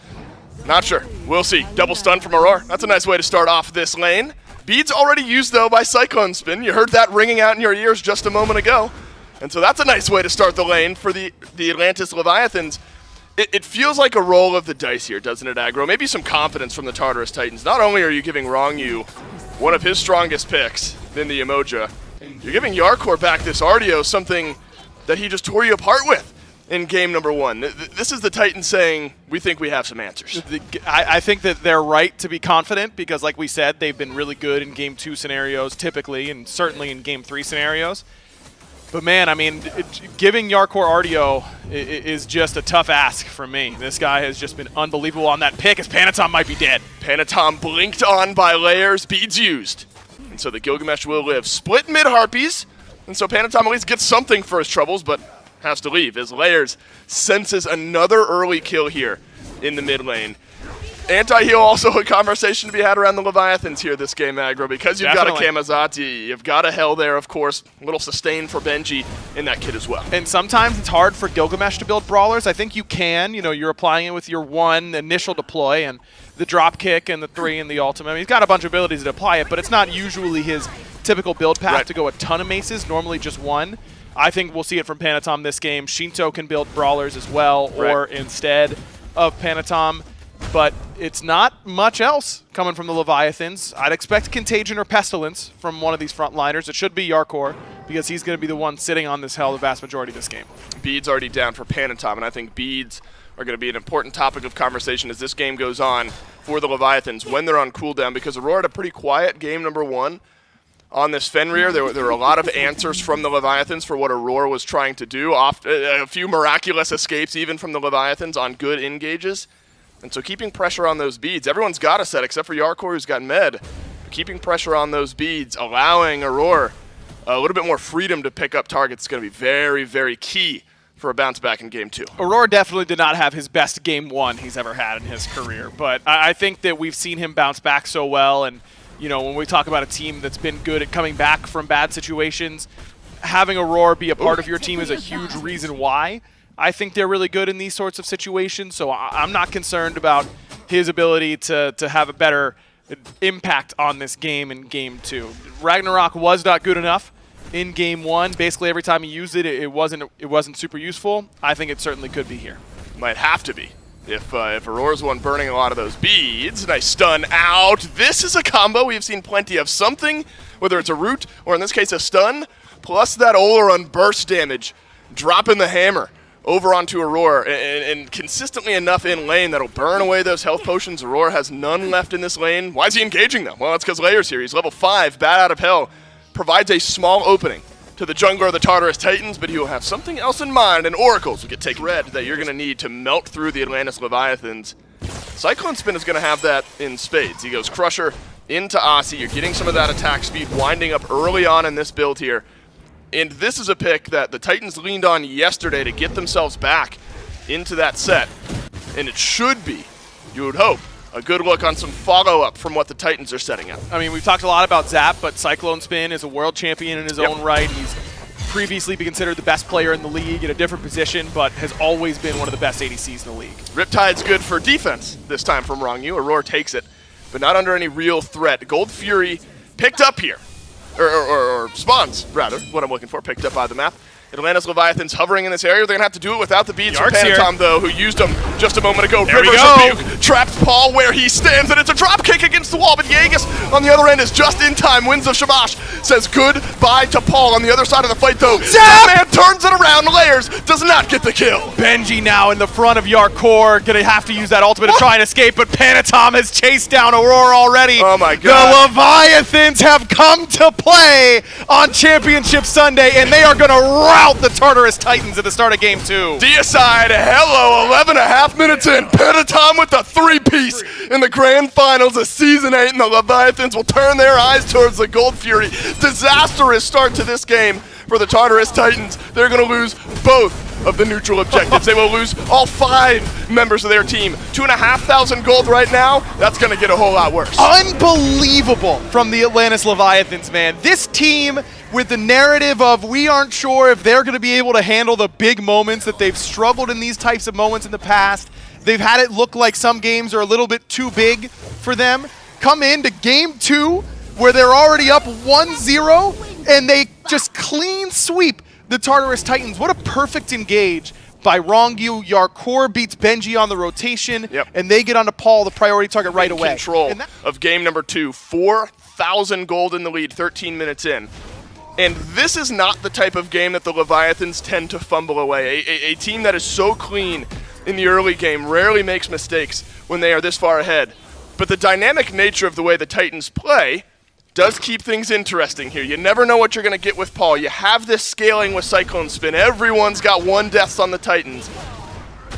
not sure. We'll see. Double stun from Aurora. That's a nice way to start off this lane. Beads already used, though, by Cyclone Spin. You heard that ringing out in your ears just a moment ago. And so that's a nice way to start the lane for the Atlantis Leviathans. It feels like a roll of the dice here, doesn't it, Aggro? Maybe some confidence from the Tartarus Titans. Not only are you giving Rongyu one of his strongest picks in the Yemoja, you're giving Yarkor back this RDO, something that he just tore you apart with in game number 1. This is the Titans saying, we think we have some answers. I think that they're right to be confident because, like we said, they've been really good in game 2 scenarios typically, and certainly in game 3 scenarios. But man, I mean, giving Yarkor RDO is just a tough ask from me. This guy has just been unbelievable on that pick, as Panatom might be dead. Panatom blinked on by Layers, beads used. And so the Gilgamesh will live. Split mid-Harpies, and so Panatom at least gets something for his troubles, but has to leave as Layers senses another early kill here in the mid lane. Anti-heal also a conversation to be had around the Leviathans here this game, Aggro, because you've got a Camazotz, you've got a Hell there, of course, a little sustain for Benji in that kit as well. And sometimes it's hard for Gilgamesh to build brawlers. I think you can, you're applying it with your 1 initial deploy and the drop kick and the 3 and the ultimate. I mean, he's got a bunch of abilities to apply it, but it's not usually his typical build path to go a ton of maces, normally just 1. I think we'll see it from Panatom this game. Shinto can build brawlers as well, or instead of Panatom. but it's not much else coming from the Leviathans. I'd expect Contagion or Pestilence from one of these frontliners. It should be Yarkor, because he's going to be the one sitting on this hill the vast majority of this game. Beads already down for Panatom, and I think Beads are going to be an important topic of conversation as this game goes on for the Leviathans when they're on cooldown, because Aurora had a pretty quiet game number 1 on this Fenrir. There were a lot of answers from the Leviathans for what Aurora was trying to do. A few miraculous escapes even from the Leviathans on good engages. And so keeping pressure on those beads, everyone's got a set except for Yarkor, who's got med. But keeping pressure on those beads, allowing Aurora a little bit more freedom to pick up targets is going to be very, very key for a bounce back in game 2. Aurora definitely did not have his best game 1 he's ever had in his career, but I think that we've seen him bounce back so well, and you know, when we talk about a team that's been good at coming back from bad situations, having Aurora be a part of your team is a huge reason why. I think they're really good in these sorts of situations, so I'm not concerned about his ability to have a better impact on this game in game 2. Ragnarok was not good enough in game 1. Basically every time he used it, it wasn't super useful. I think it certainly could be here. Might have to be. If Aurora's the one burning a lot of those beads. Nice stun out. This is a combo we've seen plenty of. Something, whether it's a root or in this case a stun, plus that Oleron burst damage, dropping the hammer over onto Aurora, and consistently enough in lane that'll burn away those health potions. Aurora has none left in this lane. Why is he engaging them? Well, it's because Layer's here. He's level 5, bad out of hell. Provides a small opening to the jungler of the Tartarus Titans, but he will have something else in mind, and oracles will get taken red that you're going to need to melt through the Atlantis Leviathans. Cyclone Spin is going to have that in spades. He goes Crusher into Aussie. You're getting some of that attack speed winding up early on in this build here. And this is a pick that the Titans leaned on yesterday to get themselves back into that set. And it should be, you would hope, a good look on some follow-up from what the Titans are setting up. I mean, we've talked a lot about Zap, but Cyclone Spin is a world champion in his own right. He's previously been considered the best player in the league in a different position, but has always been one of the best ADCs in the league. Riptide's good for defense this time from Wrong-U. Aurora takes it, but not under any real threat. Gold Fury picked up here. Or spawns, rather, what I'm looking for, picked up by the map. Atlantis Leviathans hovering in this area. They're going to have to do it without the beads from Panatom, though, who used them just a moment ago. There Rivers of Puke traps Paul where he stands, and it's a drop kick against the wall, but Jaegus on the other end is just in time. Winds of Shamash says goodbye to Paul on the other side of the fight, though. That man turns it around. Layers does not get the kill. Benji now in the front of Yarkor, going to have to use that ultimate to try and escape, but Panatom has chased down Aurora already. Oh my God. The Leviathans have come to play on Championship Sunday, and they are going to rout the Tartarus Titans at the start of game 2. Deicide, hello, 11.5 minutes in. Panatom with the 3-piece in the grand finals of Season 8, and the Leviathans will turn their eyes towards the Gold Fury. Disastrous start to this game for the Tartarus Titans. They're going to lose both of the neutral objectives. They will lose all 5 members of their team. 2,500 gold right now. That's going to get a whole lot worse. Unbelievable from the Atlantis Leviathans, man. This team with the narrative of we aren't sure if they're going to be able to handle the big moments, that they've struggled in these types of moments in the past. They've had it look like some games are a little bit too big for them. Come into game 2 where they're already up 1-0 and they just clean sweep the Tartarus Titans. What a perfect engage by Wrong-U. Yarkor beats Benji on the rotation, and they get onto Paul, the priority target, right away. Control of game number 2. 4,000 gold in the lead, 13 minutes in. And this is not the type of game that the Leviathans tend to fumble away. A team that is so clean in the early game rarely makes mistakes when they are this far ahead. But the dynamic nature of the way the Titans play does keep things interesting here. You never know what you're going to get with Paul. You have this scaling with Cyclone Spin. Everyone's got 1 deaths on the Titans.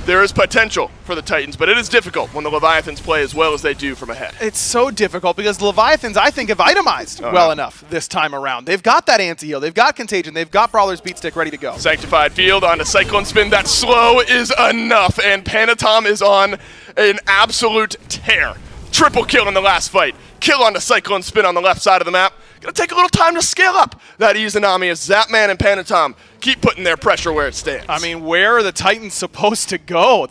There is potential for the Titans, but it is difficult when the Leviathans play as well as they do from ahead. It's so difficult because the Leviathans, I think, have itemized well enough this time around. They've got that anti-heal, they've got Contagion, they've got Brawler's Beat Stick ready to go. Sanctified Field onto Cyclone Spin. That slow is enough, and Panatom is on an absolute tear. Triple kill in the last fight. Kill onto Cyclone Spin on the left side of the map. Gonna take a little time to scale up that Izanami as Zapman and Panatom keep putting their pressure where it stands. I mean, where are the Titans supposed to go?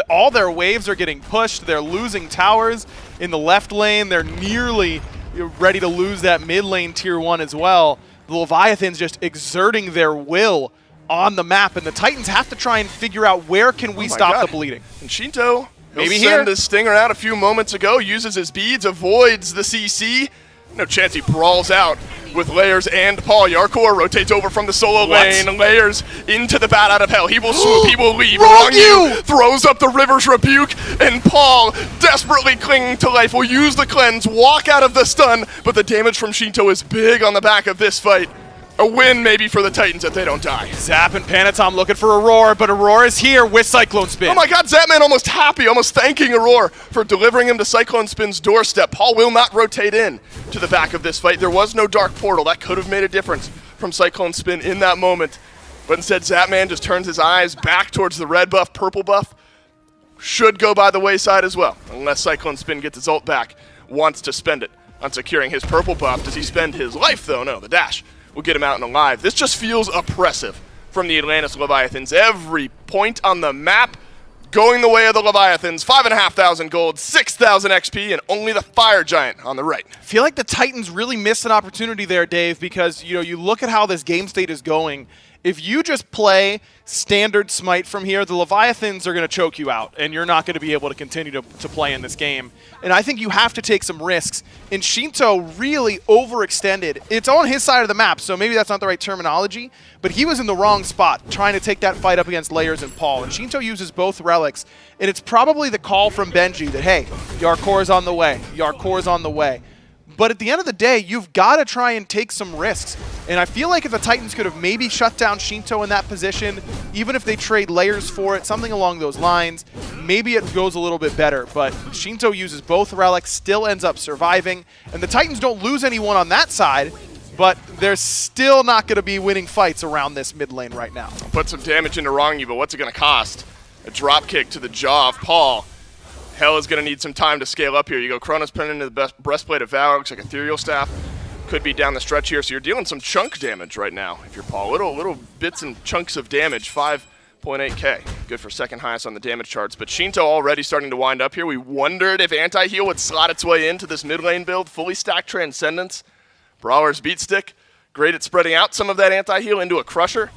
All their waves are getting pushed. They're losing towers in the left lane. They're nearly ready to lose that mid lane tier 1 as well. The Leviathans just exerting their will on the map, and the Titans have to try and figure out where can we stop the bleeding. And Shinto Maybe He'll send here. his stinger out a few moments ago, uses his beads, avoids the CC. No chance he brawls out with Layers and Paul. Yarkor rotates over from the solo lane. Layers into the bat out of hell. He will swoop, he will leave. Wrong you! Throws up the River's Rebuke, and Paul, desperately clinging to life, will use the cleanse, walk out of the stun, but the damage from Shinto is big on the back of this fight. A win maybe for the Titans if they don't die. Zap and Panatom looking for Aurora, but Aurora is here with Cyclone Spin. Oh my god, Zapman almost happy, almost thanking Aurora for delivering him to Cyclone Spin's doorstep. Paul will not rotate in to the back of this fight. There was no Dark Portal. That could have made a difference from Cyclone Spin in that moment. But instead, Zapman just turns his eyes back towards the red buff, purple buff. Should go by the wayside as well, unless Cyclone Spin gets his ult back, wants to spend it on securing his purple buff. Does he spend his life, though? No, the dash will get him out and alive. This just feels oppressive from the Atlantis Leviathans. Every point on the map going the way of the Leviathans. 5,500 gold, 6,000 XP, and only the Fire Giant on the right. I feel like the Titans really missed an opportunity there, Dave, because you look at how this game state is going. If you just play standard Smite from here, the Leviathans are going to choke you out, and you're not going to be able to continue to play in this game. And I think you have to take some risks. And Shinto really overextended. It's on his side of the map, so maybe that's not the right terminology, but he was in the wrong spot trying to take that fight up against Layers and Paul. And Shinto uses both relics, and it's probably the call from Benji that, hey, Yarkor's on the way. Yarkor's on the way. But at the end of the day, you've got to try and take some risks. And I feel like if the Titans could have maybe shut down Shinto in that position, even if they trade Layers for it, something along those lines, maybe it goes a little bit better. But Shinto uses both relics, still ends up surviving. And the Titans don't lose anyone on that side, but they're still not going to be winning fights around this mid lane right now. Put some damage into Wrong You, but what's it going to cost? A drop kick to the jaw of Paul. Hell is going to need some time to scale up here. You go Chronos Pen into the breastplate of Valor, looks like Ethereal Staff. Could be down the stretch here, so you're dealing some chunk damage right now if you're Paul. Little bits and chunks of damage, 5.8k. Good for second highest on the damage charts. But Shinto already starting to wind up here. We wondered if Anti-Heal would slot its way into this mid lane build. Fully stacked Transcendence. Brawler's Beat Stick. Great at spreading out some of that Anti-Heal into a Crusher.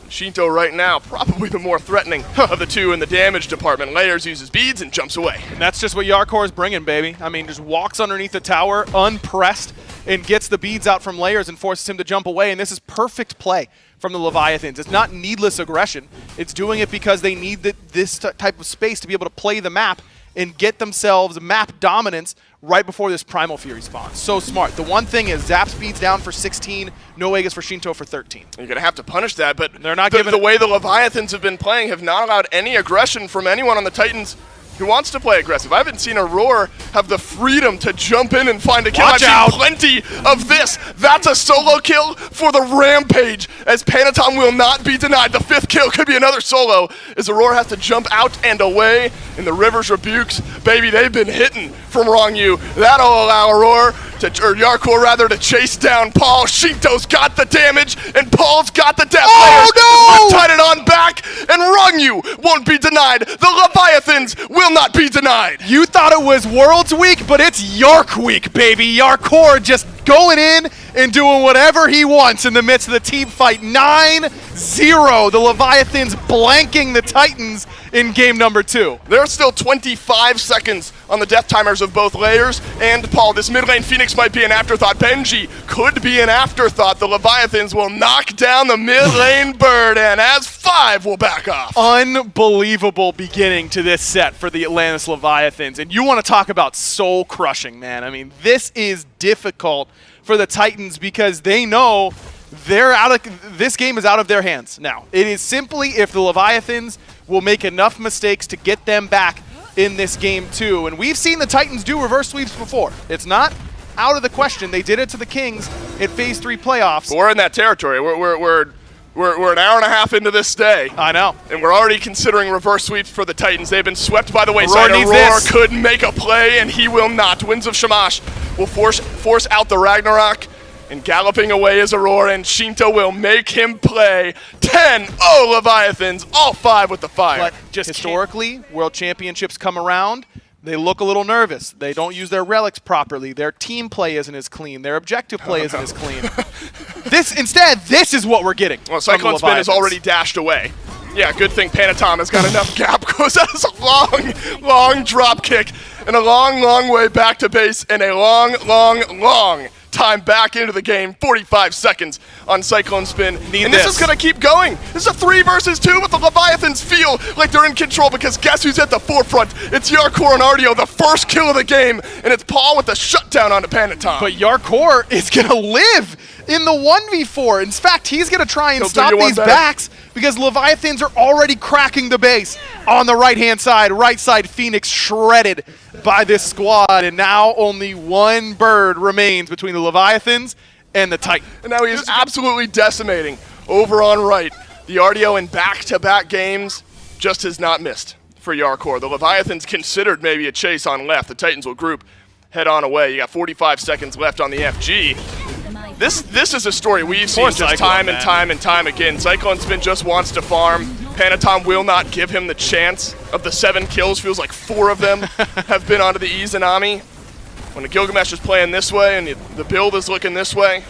Shinto right now, probably the more threatening of the two in the damage department. Layers uses beads and jumps away. And that's just what Yarkor is bringing, baby. I mean, just walks underneath the tower, unpressed, and gets the beads out from Layers and forces him to jump away. And this is perfect play from the Leviathans. It's not needless aggression. It's doing it because they need this type of space to be able to play the map and get themselves map dominance right before this Primal Fury spawns. So smart. The one thing is Zap speeds down for 16, no Aegis for Shinto for 13. You're going to have to punish that, but they're not the way the Leviathans have been playing have not allowed any aggression from anyone on the Titans who wants to play aggressive. I haven't seen Aurora have the freedom to jump in and find a kill. Watch I've out. seen plenty of this. That's a solo kill for the Rampage, as Panatom will not be denied. The 5th kill could be another solo, as Aurora has to jump out and away. In the River's Rebukes, baby, they've been hitting from Wrong You. That'll allow Aurora, or Yarkor rather, to chase down Paul. Shinto's got the damage, and Paul's got the death. Oh, no! Tied it on back, and Wrong You won't be denied. The Leviathans will not be denied. You thought it was Worlds Week, but it's Yark Week, baby. Yarkor just going in and doing whatever he wants in the midst of the team fight. 9-0. The Leviathans blanking the Titans in game number 2. There are still 25 seconds on the death timers of both Layers and Paul. This mid lane Phoenix might be an afterthought. Benji could be an afterthought. The Leviathans will knock down the mid lane bird, and as 5 will back off. Unbelievable beginning to this set for the Atlantis Leviathans. And you want to talk about soul crushing, man. I mean, this is difficult for the Titans because they know this game is out of their hands now. It is simply if the Leviathans will make enough mistakes to get them back in this game too. And we've seen the Titans do reverse sweeps before. It's not out of the question. They did it to the Kings in Phase 3 playoffs. We're in that territory. We're an hour and a half into this day. I know. And we're already considering reverse sweeps for the Titans. They've been swept by the wayside. Aurora needs Aurora this. could make a play, and he will not. Winds of Shamash will force out the Ragnarok. And galloping away is Aurora, and Shinto will make him play. 10-0 Leviathans, all 5 with the fire. But just historically, World Championships come around, they look a little nervous. They don't use their relics properly. Their team play isn't as clean. Their objective play isn't as clean. This is what we're getting. Well, Cyclone Spin is already dashed away. Yeah, good thing Panatom has got enough gap, because that is a long, long drop kick and a long, long way back to base and a long, long, long time back into the game. 45 seconds on Cyclone Spin. And this is going to keep going. This is a 3 versus 2, but the Leviathans feel like they're in control, because guess who's at the forefront? It's Yarkor and Artio, the first kill of the game, and it's Paul with the shutdown onto Panatom. But Yarkor is going to live in the 1v4. In fact, he's going to try and stop these backs, because Leviathans are already cracking the base on the right-hand side. Right side, Phoenix shredded by this squad, and now only one bird remains between the Leviathans and the Titan. And now he is absolutely decimating over on right. The Artio in back-to-back games just has not missed for Yarkor. The Leviathans considered maybe a chase on left. The Titans will group, head on away. You got 45 seconds left on the FG. This is a story we've seen just time and time again. Cyclone Spin just wants to farm. Panatom will not give him the chance. Of the 7 kills, feels like 4 of them have been onto the Izanami. When the Gilgamesh is playing this way and the build is looking this way,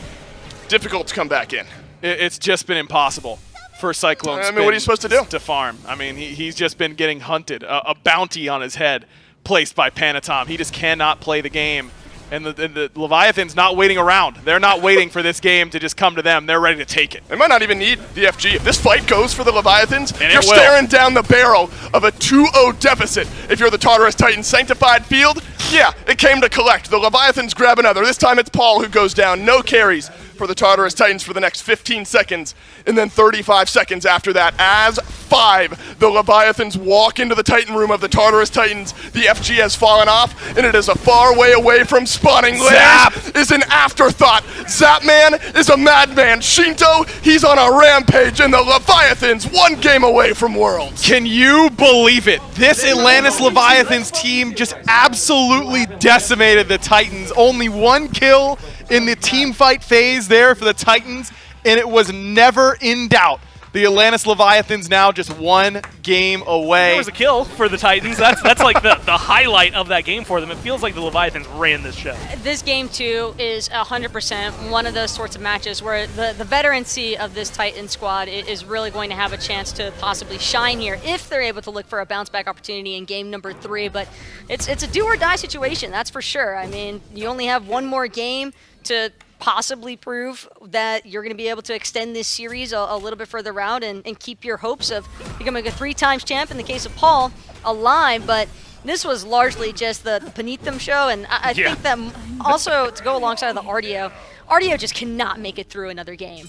difficult to come back in. It's just been impossible for Cyclone Spin. I mean, what are you supposed to do? To farm. I mean, he's just been getting hunted. A bounty on his head placed by Panatom. He just cannot play the game. And the Leviathan's not waiting around. They're not waiting for this game to just come to them. They're ready to take it. They might not even need the FG. If this fight goes for the Leviathans, you're staring down the barrel of a 2-0 deficit. If you're the Tartarus Titans Sanctified Field, yeah, it came to collect. The Leviathans grab another. This time it's Paul who goes down. No carries for the Tartarus Titans for the next 15 seconds. And then 35 seconds after that, as 5, the Leviathans walk into the Titan room of the Tartarus Titans. The FG has fallen off, and it is a far way away from spawning. Zap is an afterthought. Zapman is a madman. Shinto, he's on a rampage, and the Leviathans 1 game away from Worlds. Can you believe it? This Atlantis Leviathans team just absolutely decimated the Titans. Only 1 kill in the team fight phase there for the Titans, and it was never in doubt. The Atlantis Leviathans now just 1 game away. There was a kill for the Titans. That's like the highlight of that game for them. It feels like the Leviathans ran this show. This game, too, is 100% one of those sorts of matches where the veterancy of this Titan squad is really going to have a chance to possibly shine here if they're able to look for a bounce-back opportunity in game number 3. But it's a do-or-die situation, that's for sure. I mean, you only have 1 more game to possibly prove that you're going to be able to extend this series a little bit further out and keep your hopes of becoming a 3-times champ in the case of Paul alive. But this was largely just the beneath them show, and I think that also to go alongside the Artio just cannot make it through another game.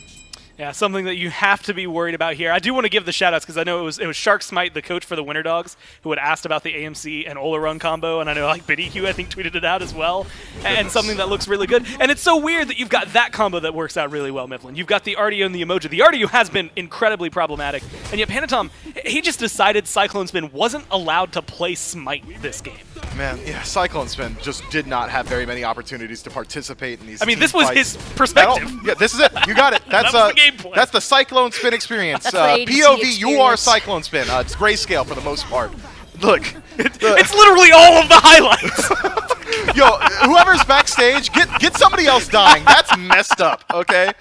Yeah, something that you have to be worried about here. I do want to give the shout-outs because I know it was Shark Smite, the coach for the Winter Dogs, who had asked about the AMC and Ola Run combo, and I know like BidEQ, I think, tweeted it out as well, and something that looks really good. And it's so weird that you've got that combo that works out really well, Mifflin. You've got the Artio and the Emoji. The Artio has been incredibly problematic, and yet Panatom, he just decided Cyclone Spin wasn't allowed to play Smite this game. Man, yeah, Cyclone Spin just did not have very many opportunities to participate in these. I mean, this was fights. his perspective. Yeah, this is it. You got it. That's that was the gameplay. That's the Cyclone Spin experience. That's the ADC POV, you are experience. Cyclone Spin. It's grayscale for the most part. Look, It's literally all of the highlights. yo, whoever's backstage, get somebody else dying. That's messed up. Okay,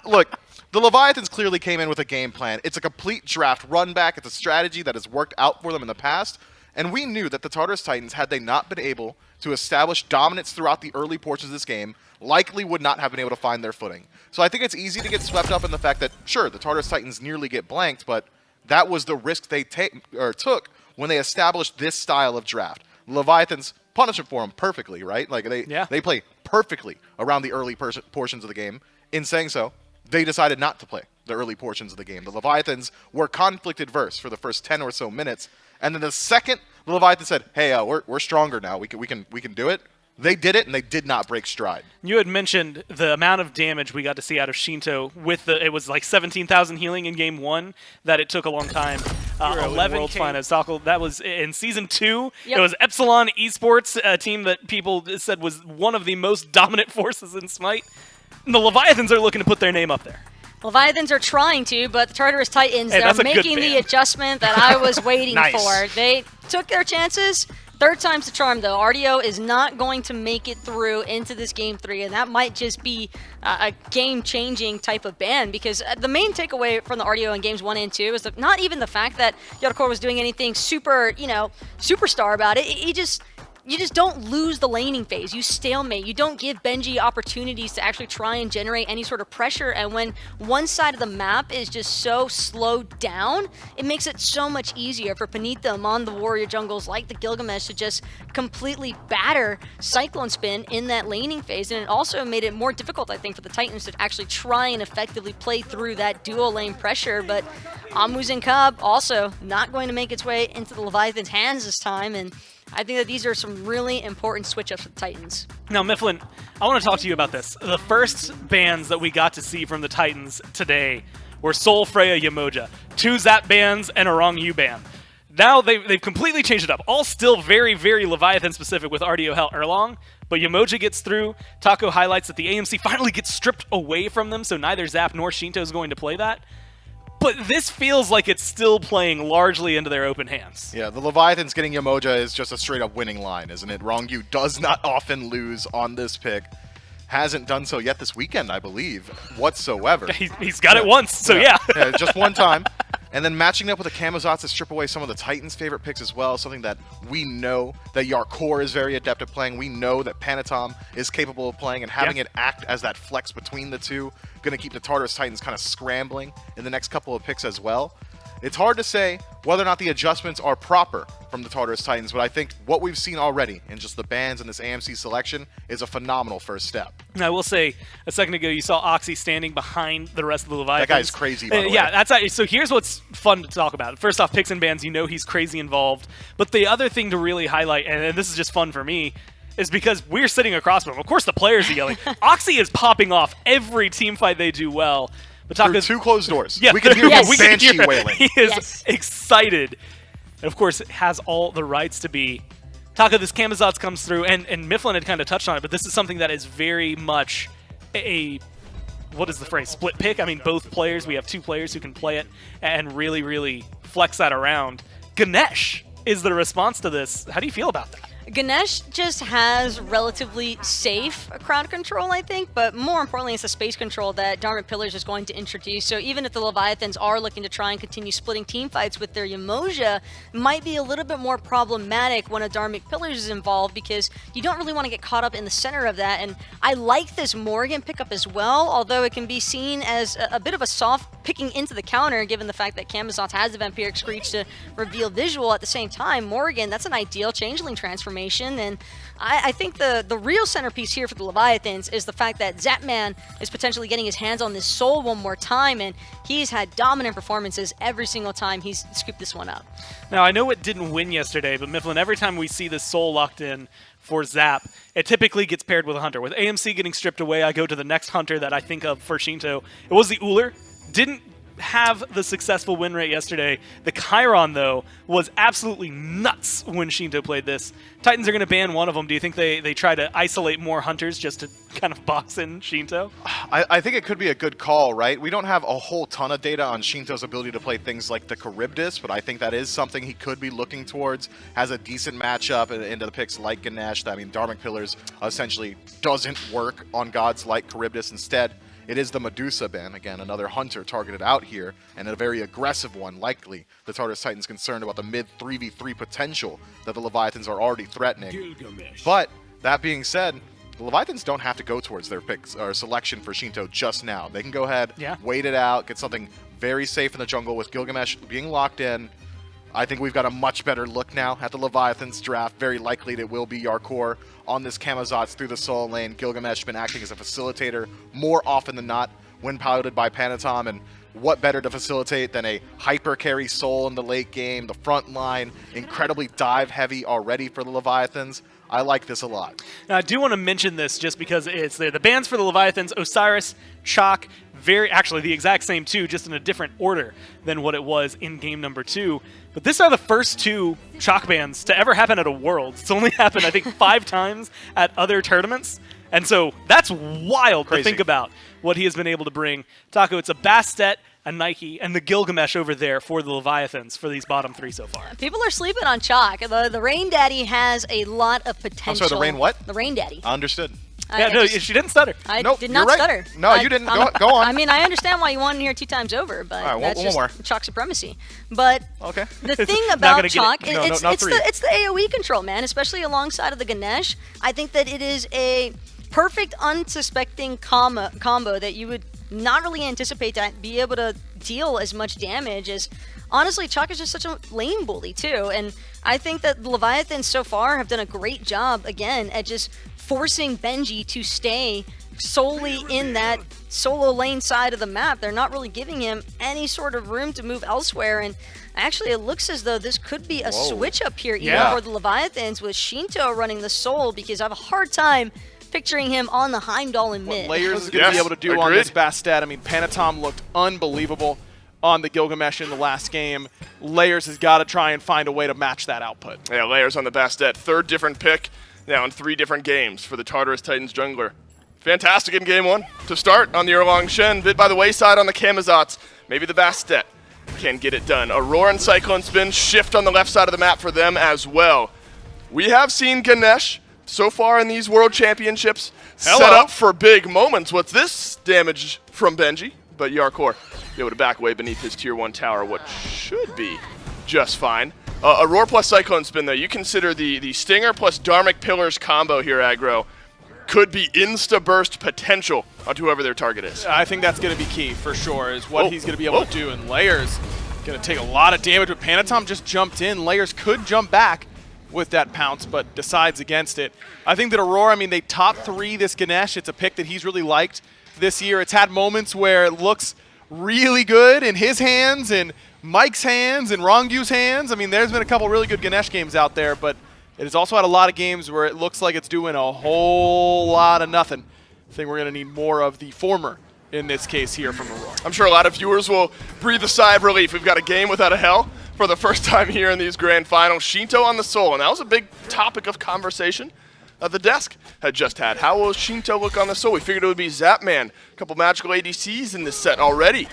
look. The Leviathans clearly came in with a game plan. It's a complete draft run back. It's a strategy that has worked out for them in the past. And we knew that the Tartarus Titans, had they not been able to establish dominance throughout the early portions of this game, likely would not have been able to find their footing. So I think it's easy to get swept up in the fact that, sure, the Tartarus Titans nearly get blanked, but that was the risk they took when they established this style of draft. Leviathans punish it for them perfectly, right? Like they play perfectly around the early portions of the game. In saying so, they decided not to play the early portions of the game. The Leviathans were conflict adverse for the first 10 or so minutes. And then the second the Leviathan said, "Hey, we're stronger now. We can do it." They did it, and they did not break stride. You had mentioned the amount of damage we got to see out of Shinto with it was like 17,000 healing in game 1 that it took a long time. 11 Worlds Finals. That was in season 2. Yep. It was Epsilon Esports, a team that people said was one of the most dominant forces in Smite. And the Leviathans are looking to put their name up there. Leviathans are trying to, but the Tartarus Titans, Hey, they're that's a good making the band. adjustment that I was waiting Nice. for. They took their chances, Third time's the charm, though. RDO is not going to make it through into this Game 3, and that might just be a game-changing type of ban, because the main takeaway from the RDO in Games 1 and 2 is not even the fact that Yarkor was doing anything super, superstar about it. You just don't lose the laning phase. You stalemate. You don't give Benji opportunities to actually try and generate any sort of pressure. And when one side of the map is just so slowed down, it makes it so much easier for Panita among the warrior jungles like the Gilgamesh to just completely batter Cyclone Spin in that laning phase. And it also made it more difficult, I think, for the Titans to actually try and effectively play through that dual lane pressure. But Amuzen Cub also not going to make its way into the Leviathan's hands this time. And I think that these are some really important switch-ups for the Titans. Now, Mifflin, I want to talk to you about this. The first bans that we got to see from the Titans today were Sol, Freya, Yamoja. 2 Zap bans and a Wrong U ban. Now they've completely changed it up. All still very, very Leviathan-specific with RDO Hell Erlong, but Yamoja gets through. Taco highlights that the AMC finally gets stripped away from them, so neither Zap nor Shinto is going to play that. But this feels like it's still playing largely into their open hands. Yeah, the Leviathans getting Yamoja is just a straight-up winning line, isn't it? Rongyu does not often lose on this pick. Hasn't done so yet this weekend, I believe, whatsoever. He's got it once, so yeah. Just one time. And then matching up with the Camazotz to strip away some of the Titans' favorite picks as well, something that we know that Yarkor is very adept at playing. We know that Panatom is capable of playing, and having it act as that flex between the two, going to keep the Tartarus Titans kind of scrambling in the next couple of picks as well. It's hard to say whether or not the adjustments are proper from the Tartarus Titans, but I think what we've seen already in just the bans and this AMC selection is a phenomenal first step. I will say, a second ago, you saw Oxy standing behind the rest of the Leviathans. That guy's crazy, by the way. Yeah, so here's what's fun to talk about. First off, picks and bans, you know he's crazy involved. But the other thing to really highlight, and this is just fun for me, is because we're sitting across from him. Of course, the players are yelling. Oxy is popping off every team fight they do well. Through 2 closed doors. Yeah, we can hear yes. his banshee wailing. He is excited. And of course, has all the rights to be. Taka, this Camazotz comes through, and Mifflin had kind of touched on it, but this is something that is very much what is the phrase, split pick? I mean, both players, we have 2 players who can play it and really, really flex that around. Ganesh is the response to this. How do you feel about that? Ganesh just has relatively safe crowd control, I think, but more importantly, it's the space control that Dharmic Pillars is going to introduce. So even if the Leviathans are looking to try and continue splitting team fights with their Yamoja, it might be a little bit more problematic when a Dharmic Pillars is involved, because you don't really want to get caught up in the center of that. And I like this Morgan pickup as well, although it can be seen as a bit of a soft picking into the counter, given the fact that Camazotz has the Vampiric Screech to reveal visual at the same time. Morgan, that's an ideal Changeling transformation. And I think the real centerpiece here for the Leviathans is the fact that Zapman is potentially getting his hands on this Soul one more time, and he's had dominant performances every single time he's scooped this one up. Now, I know it didn't win yesterday, but Mifflin, every time we see this Soul locked in for Zap, it typically gets paired with a Hunter. With AMC getting stripped away, I go to the next Hunter that I think of for Shinto. It was the Uller. Didn't have the successful win rate yesterday. The Chiron, though, was absolutely nuts when Shinto played this. Titans are going to ban one of them. Do you think they try to isolate more Hunters just to kind of box in Shinto? I think it could be a good call, right? We don't have a whole ton of data on Shinto's ability to play things like the Charybdis, but I think that is something he could be looking towards. Has a decent matchup into the picks like Ganesh. I mean, Dharmic Pillars essentially doesn't work on gods like Charybdis. Instead, it is the Medusa ban, again, another Hunter targeted out here, and a very aggressive one, likely. The Tartarus Titans concerned about the mid 3v3 potential that the Leviathans are already threatening. But, that being said, the Leviathans don't have to go towards their picks or selection for Shinto just now. They can go ahead, wait it out, get something very safe in the jungle with Gilgamesh being locked in. I think we've got a much better look now at the Leviathans draft. Very likely it will be Yarkor on this Camazotz through the Soul lane. Gilgamesh been acting as a facilitator more often than not when piloted by Panatom, and what better to facilitate than a hyper carry Soul in the late game, the front line, incredibly dive heavy already for the Leviathans. I like this a lot. Now, I do want to mention this just because it's there. The bans for the Leviathans, Osiris, Chalk, actually the exact same 2, just in a different order than what it was in game number 2. But these are the first 2 Chalk bans to ever happen at a Worlds. It's only happened, I think, 5 times at other tournaments. And so that's wild to think about what he has been able to bring. Taco, it's a Bastet a Nike, and the Gilgamesh over there for the Leviathans for these bottom 3 so far. People are sleeping on Chalk. The Rain Daddy has a lot of potential. I'm sorry, the Rain what? The Rain Daddy. Understood. Yeah, no, she didn't stutter. I Nope, did you're not right. stutter. No, you didn't. Go on. I mean, I understand why you wanted to hear 2 times over, but All right, that's one just more. Chalk supremacy. But Okay. the thing Not about gonna get Chalk, it. No, it's not the 3. it's the AOE control, man, especially alongside of the Ganesh. I think that it is a perfect unsuspecting combo that you would not really anticipate to be able to deal as much damage as. Honestly, Chalk is just such a lane bully too, and I think that the Leviathans so far have done a great job again at just forcing Benji to stay solely in that solo lane side of the map. They're not really giving him any sort of room to move elsewhere, and actually it looks as though this could be a switch up here even Yeah. for the Leviathans with Shinto running the Soul, because I have a hard time picturing him on the Heimdall in mid. What Layers is going to Yes, be able to do on agreed. this Bastet. I mean, Panatom looked unbelievable on the Gilgamesh in the last game. Layers has got to try and find a way to match that output. Yeah, Layers on the Bastet. 3rd different pick now in 3 different games for the Tartarus Titans jungler. Fantastic in game 1 to start on the Erlang Shen. Bit by the wayside on the Kamazats. Maybe the Bastet can get it done. Aurora and Cyclone Spin shift on the left side of the map for them as well. We have seen Ganesh so far in these World Championships set up for big moments. What's this damage from Benji? But Yarkor be able to back away beneath his tier 1 tower, what should be just fine. Aurora plus Cyclone Spin, though, you consider the Stinger plus Dharmic Pillars combo here, aggro, could be insta-burst potential onto whoever their target is. I think that's going to be key for sure, is what he's going to be able to do. And Layers going to take a lot of damage, but Panatom just jumped in. Layers could jump back with that pounce, but decides against it. I think that Aurora, I mean, they top 3 this Ganesh. It's a pick that he's really liked this year. It's had moments where it looks really good in his hands and Mike's hands and Rongyu's hands. I mean, there's been a couple really good Ganesh games out there, but it has also had a lot of games where it looks like it's doing a whole lot of nothing. I think we're going to need more of the former in this case here from Aurora. I'm sure a lot of viewers will breathe a sigh of relief. We've got a game without a hell for the first time here in these grand finals. Shinto on the Soul, and that was a big topic of conversation the desk had just had. How will Shinto look on the Soul? We figured it would be Zapman. A couple magical ADCs in this set already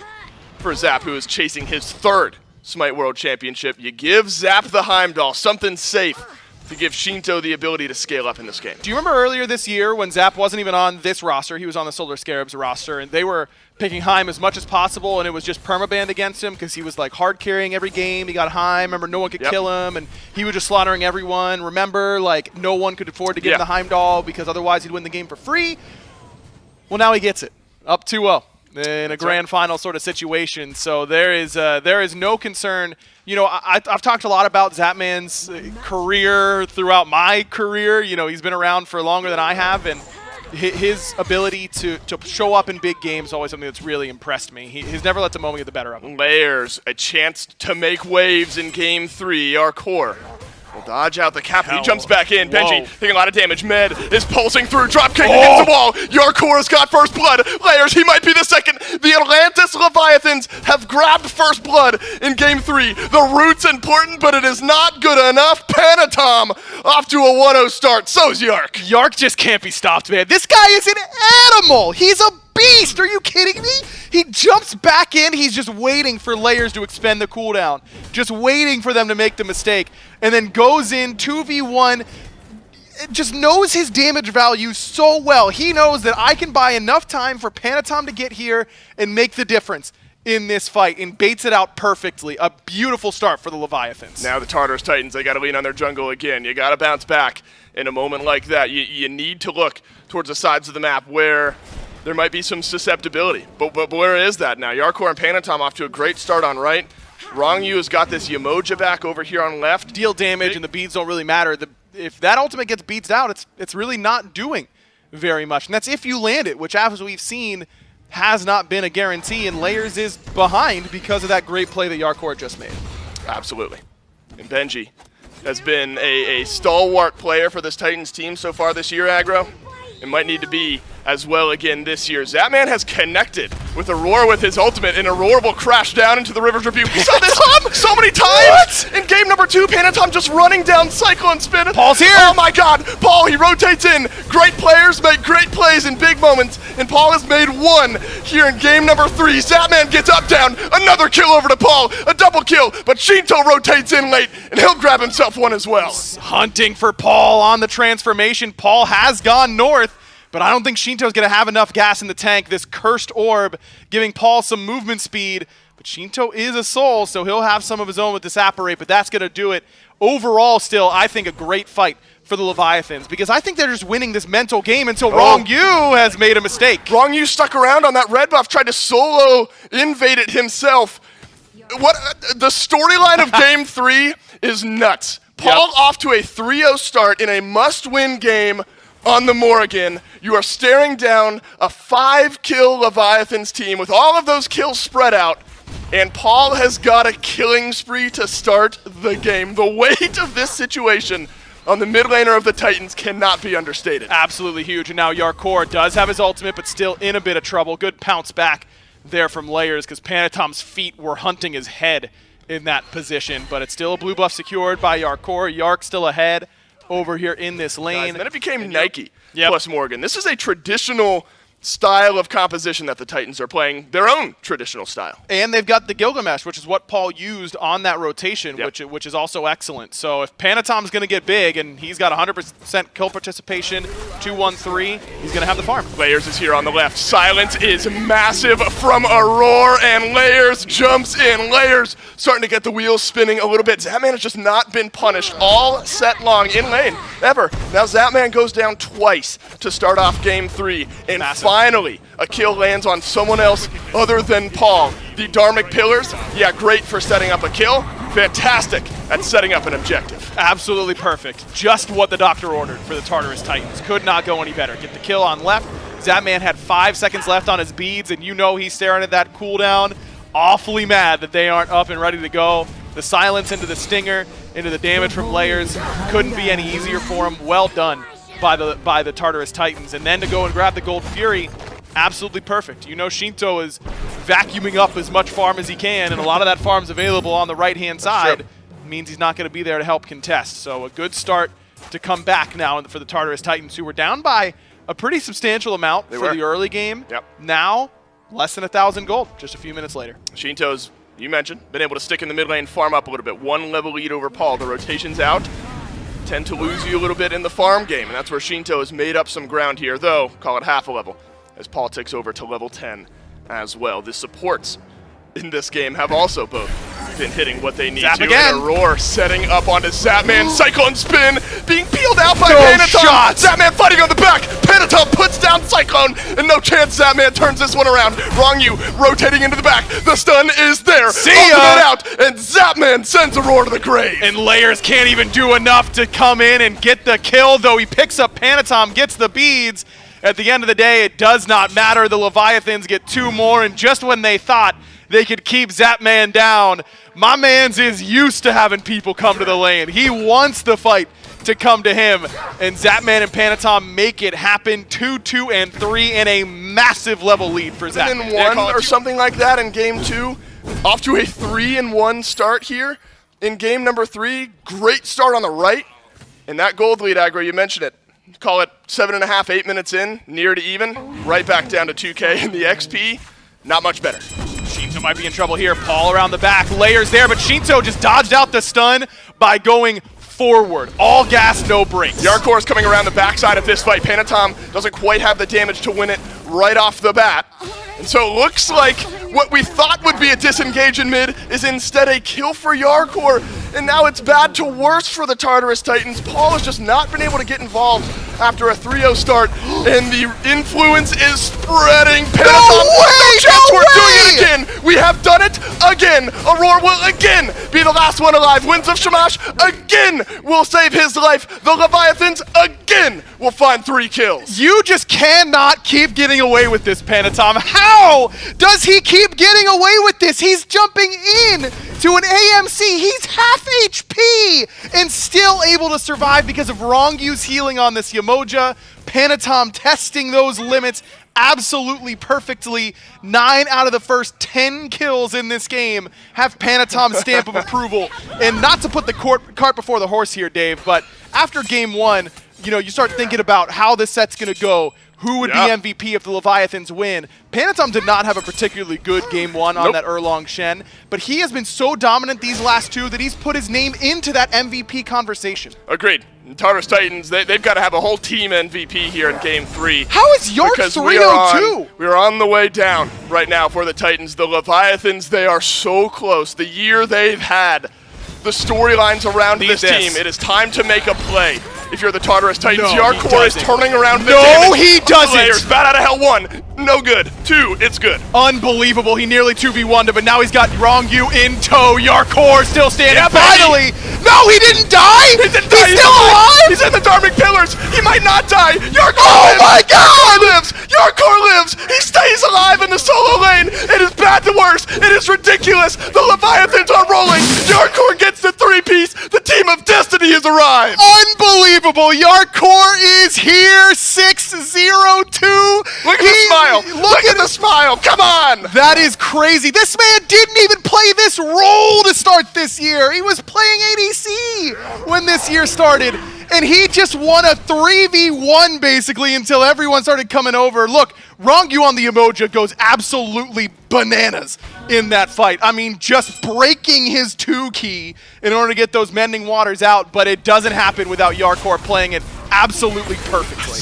for Zap, who is chasing his 3rd Smite World Championship. You give Zap the Heimdall, something safe to give Shinto the ability to scale up in this game. Do you remember earlier this year when Zap wasn't even on this roster? He was on the Solar Scarabs roster, and they were picking Heim as much as possible, and it was just permabanned against him because he was like hard carrying every game. He got Heim. Remember, no one could kill him, and he was just slaughtering everyone. Remember, like, no one could afford to give him the Heimdall because otherwise he'd win the game for free. Well, now he gets it. Up 2-0 in a grand final sort of situation. So there is no concern. You know, I've talked a lot about Zapman's career throughout my career. You know, he's been around for longer than I have, and his ability to show up in big games is always something that's really impressed me. He's never let the moment get the better of him. Layers, a chance to make waves in game 3. Our core will dodge out the cap. He jumps back in. Benji taking a lot of damage. Med is pulsing through. Drop kick against the wall. Yarkor's got first blood. Layers, he might be the second. The Atlantis Leviathans have grabbed first blood in game 3. The root's important, but it is not good enough. Panatom off to a 1-0 start. So's Yark. Yark just can't be stopped, man. This guy is an animal. He's a beast. Are you kidding me? He jumps back in. He's just waiting for Layers to expend the cooldown. Just waiting for them to make the mistake. And then goes in 2v1. Just knows his damage value so well. He knows that I can buy enough time for Panatom to get here and make the difference in this fight, and baits it out perfectly. A beautiful start for the Leviathans. Now the Tartarus Titans, they got to lean on their jungle again. You got to bounce back in a moment like that. You need to look towards the sides of the map where there might be some susceptibility. But where is that now? Yarkor and Panatom off to a great start on right. Rongyu has got this Yamoja back over here on left. Deal damage, and the beads don't really matter. If that ultimate gets beads out, it's really not doing very much. And that's if you land it, which, as we've seen, has not been a guarantee, and Layers is behind because of that great play that Yarkor just made. Absolutely. And Benji has been a stalwart player for this Titans team so far this year, aggro. It might need to be as well again this year. Zapman has connected with Aurora with his ultimate, and Aurora will crash down into the River's Rebuke. We saw this so many times! What? In game number 2, Panatom just running down Cyclone Spin. Paul's here! Oh my god! Paul, he rotates in. Great players make great plays in big moments, and Paul has made one here in game number 3. Zapman gets up, down, another kill over to Paul, a double kill, but Shinto rotates in late, and he'll grab himself one as well. Hunting for Paul on the transformation. Paul has gone north, but I don't think Shinto's going to have enough gas in the tank. This cursed orb giving Paul some movement speed, but Shinto is a soul, so he'll have some of his own with this apparate, but that's going to do it. Overall, still, I think a great fight for the Leviathans, because I think they're just winning this mental game until Wrong Yu has made a mistake. Wrong Yu stuck around on that red buff, tried to solo invade it himself. What the storyline of game 3 is nuts. Paul off to a 3-0 start in a must-win game on the Morrigan. You are staring down a 5-kill Leviathans team with all of those kills spread out, and Paul has got a killing spree to start the game. The weight of this situation on the mid laner of the Titans cannot be understated. Absolutely huge, and now Yarkor does have his ultimate, but still in a bit of trouble. Good pounce back there from Layers, because Panatom's feet were hunting his head in that position, but it's still a blue buff secured by Yarkor. Yark still ahead over here in this lane. Guys, then it became Nike plus Morgan. This is a traditional style of composition that the Titans are playing, their own traditional style. And they've got the Gilgamesh, which is what Paul used on that rotation, which is also excellent. So if Panatom's going to get big, and he's got 100% kill participation, 2-1-3, he's going to have the farm. Layers is here on the left. Silence is massive from Aurora, and Layers jumps in. Layers starting to get the wheels spinning a little bit. Zapman has just not been punished all set long in lane, ever. Now Zapman goes down twice to start off game 3, and finally, a kill lands on someone else other than Paul. The Dharmic Pillars, yeah, great for setting up a kill. Fantastic at setting up an objective. Absolutely perfect. Just what the doctor ordered for the Tartarus Titans. Could not go any better. Get the kill on left. Zapman had 5 seconds left on his beads, and you know he's staring at that cooldown. Awfully mad that they aren't up and ready to go. The silence into the stinger, into the damage from Layers. Couldn't be any easier for him. Well done by the Tartarus Titans. And then to go and grab the Gold Fury, absolutely perfect. You know Shinto is vacuuming up as much farm as he can, and a lot of that farm's available on the right-hand side. Means he's not going to be there to help contest. So a good start to come back now for the Tartarus Titans, who were down by a pretty substantial amount for the early game. Now, less than 1,000 gold just a few minutes later. Shinto's, you mentioned, been able to stick in the mid lane, farm up a little bit. 1 level lead over Paul. The rotation's out. Tend to lose you a little bit in the farm game, and that's where Shinto has made up some ground here, though, call it half a level, as Paul takes over to level 10 as well. The supports in this game have also both been hitting what they need to. Again. And Aurora setting up onto Zapman. Cyclone Spin being peeled out by Panatom. Zapman fighting on the back. Panatom puts down Cyclone, and no chance Zapman turns this one around. Wrong Yu rotating into the back. The stun is there. See ya! Ultimate out, and Zapman sends Aurora to the grave. And Layers can't even do enough to come in and get the kill, though he picks up Panatom, gets the beads. At the end of the day, it does not matter. The Leviathans get 2 more, and just when they thought they could keep Zapman down, my man's is used to having people come to the lane. He wants the fight to come to him, and Zapman and Panatom make it happen. 2, 2, and 3 in a massive level lead for Zapman. And 1 or something like that in game 2. Off to a 3-1 start here in game number 3. Great start on the right, and that gold lead, aggro, you mentioned it. Call it 7.5, 8 minutes in, near to even. Right back down to 2K in the XP. Not much better. Shinto might be in trouble here. Paul around the back. Layers there, but Shinto just dodged out the stun by going forward. All gas, no brakes. Yarkor's coming around the backside of this fight. Panatom doesn't quite have the damage to win it right off the bat. And so it looks like what we thought would be a disengage in mid is instead a kill for Yarkor. And now it's bad to worse for the Tartarus Titans. Paul has just not been able to get involved after a 3-0 start, and the influence is spreading. Panatom, no chance we're doing it again. We have done it again. Aurora will again be the last one alive. Winds of Shamash again will save his life. The Leviathans again will find 3 kills. You just cannot keep getting away with this, Panatom. How does he keep getting away with this? He's jumping in. to an AMC. He's half HP and still able to survive because of Rongyu's healing on this Yamoja. Panatom testing those limits absolutely perfectly. 9 out of the first 10 kills in this game have Panatom's stamp of approval. And not to put the cart before the horse here, Dave, but after game 1, you know, you start thinking about how this set's going to go. Who would be MVP if the Leviathans win? Panatom did not have a particularly good game 1 on that Erlong Shen, but he has been so dominant these last 2 that he's put his name into that MVP conversation. Agreed. Tartarus Titans, they've got to have a whole team MVP here in Game 3. How is Yark 302? We are on the way down right now for the Titans. The Leviathans, they are so close. The year they've had, the storylines around this team, it is time to make a play. If you're the Tartarus Titans, Yarkor is turning around the damage. No, he doesn't! Players, bat out of hell 1, no good. 2, it's good. Unbelievable, he nearly 2v1'd, but now he's got Rongu in tow. Yarkor still standing, finally! No, he didn't die! He didn't die. He's still alive! He's in the Dharmic Pillars! He might not die! Yarkor Oh lives! my God! Yarkor lives! Yarkor lives! He stays alive in the solo lane! It is bad to worse! It is ridiculous! The Leviathans are rolling! Yarkor gets the 3-piece! The team of destiny has arrived! Unbelievable! Yarkor is here, 6-0-2. Look at the smile! Look at the smile! Come on! That is crazy. This man didn't even play this role to start this year. He was playing ADC when this year started. And he just won a 3v1 basically until everyone started coming over. Look, Rongu on the Emoja goes absolutely bananas in that fight. I mean, just breaking his 2 key in order to get those Mending Waters out, but it doesn't happen without Yarkor playing it absolutely perfectly.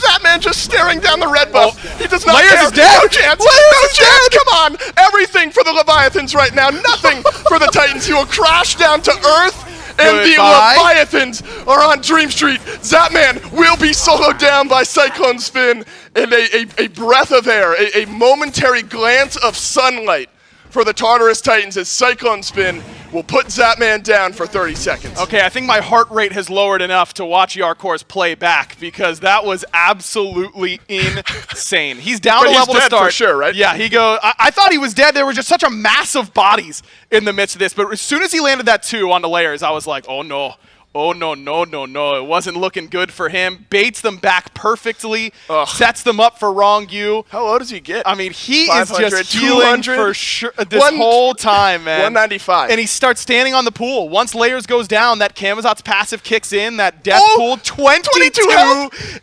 That man just staring down the red buff. He does not Layers care. is dead. No chance. Layers No is chance. dead. Come on. Everything for the Leviathans right now. Nothing for the Titans. He will crash down to earth. And the Leviathans are on Dream Street. Zapman will be soloed down by Cyclone Spin. And a breath of air, a momentary glance of sunlight for the Tartarus Titans as Cyclone Spin will put Zapman down for 30 seconds. Okay, I think my heart rate has lowered enough to watch Yarkor's play back because that was absolutely insane. He's down But a he's level to dead start. for sure, right? Yeah, he goes. I thought he was dead. There were just such a mass of bodies in the midst of this. But as soon as he landed that 2 on the layers, I was like, oh no. Oh, no. It wasn't looking good for him. Baits them back perfectly. Sets them up for Rongu. How low does he get? I mean, he is 500, just healing 200, for sure this whole time, man. 195. And he starts standing on the pool. Once layers goes down, that Camazot's passive kicks in, that death pool, 22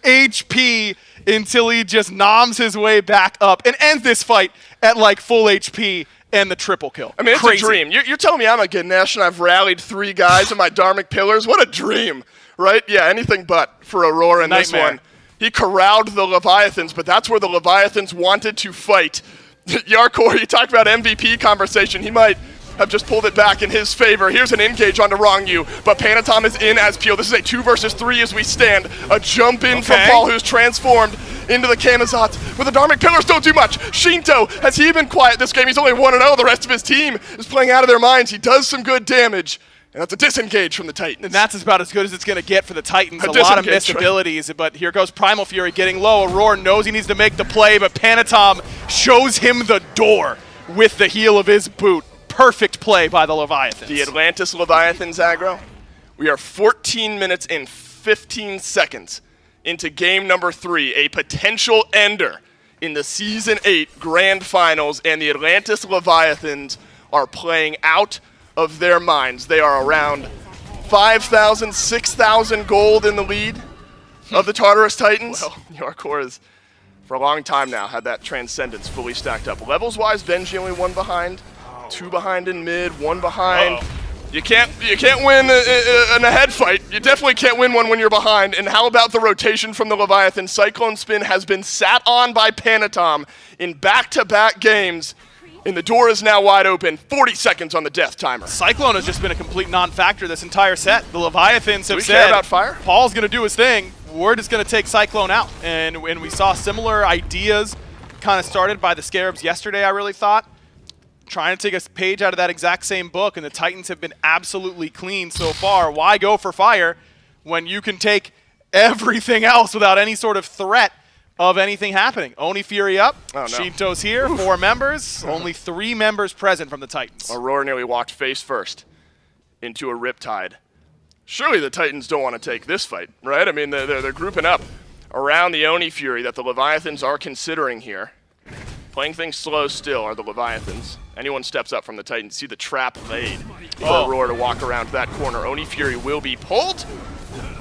HP until he just noms his way back up and ends this fight at like full HP. And the triple kill. I mean, it's crazy. a dream. You're telling me I'm a Ganesh and I've rallied 3 guys in my Dharmic Pillars? What a dream, right? Yeah, anything but for Aurora in this one. He corralled the Leviathans, but that's where the Leviathans wanted to fight. Yarkor, you talk about MVP conversation. He might have just pulled it back in his favor. Here's an engage onto Rongu, but Panatom is in as Peel. This is a 2 versus 3 as we stand. A jump in from Paul, who's transformed into the Camazotz. But the Dharmic Pillars don't do much. Shinto, has he been quiet this game? He's only 1-0. The rest of his team is playing out of their minds. He does some good damage. And that's a disengage from the Titans. And that's about as good as it's going to get for the Titans. A lot of missed abilities, but here goes Primal Fury getting low. Aurora knows he needs to make the play, but Panatom shows him the door with the heel of his boot. Perfect play by the Leviathans. The Atlantis Leviathans aggro. We are 14 minutes and 15 seconds into game number 3, a potential ender in the Season 8 Grand Finals, and the Atlantis Leviathans are playing out of their minds. They are around 5,000, 6,000 gold in the lead of the Tartarus Titans. Well, Yarkor has, for a long time now, had that Transcendence fully stacked up. Levels-wise, Benji only 1 behind, 2 behind in mid, 1 behind. You can't win in a head fight. You definitely can't win one when you're behind. And how about the rotation from the Leviathan? Cyclone Spin has been sat on by Panatom in back-to-back games. And the door is now wide open. 40 seconds on the death timer. Cyclone has just been a complete non-factor this entire set. The Leviathans have said, care about fire? Paul's going to do his thing. We're just going to take Cyclone out. And when we saw similar ideas kind of started by the Scarabs yesterday, I really thought. Trying to take a page out of that exact same book, and the Titans have been absolutely clean so far. Why go for fire when you can take everything else without any sort of threat of anything happening. Oni Fury up. Oh, no. Shinto's here. 4 members. Only 3 members present from the Titans. Aurora nearly walked face first into a Riptide. Surely the Titans don't want to take this fight, right? I mean, they're grouping up around the Oni Fury that the Leviathans are considering here. Playing things slow still are the Leviathans. Anyone steps up from the Titans, see the trap laid for Aurora to walk around that corner. Oni Fury will be pulled.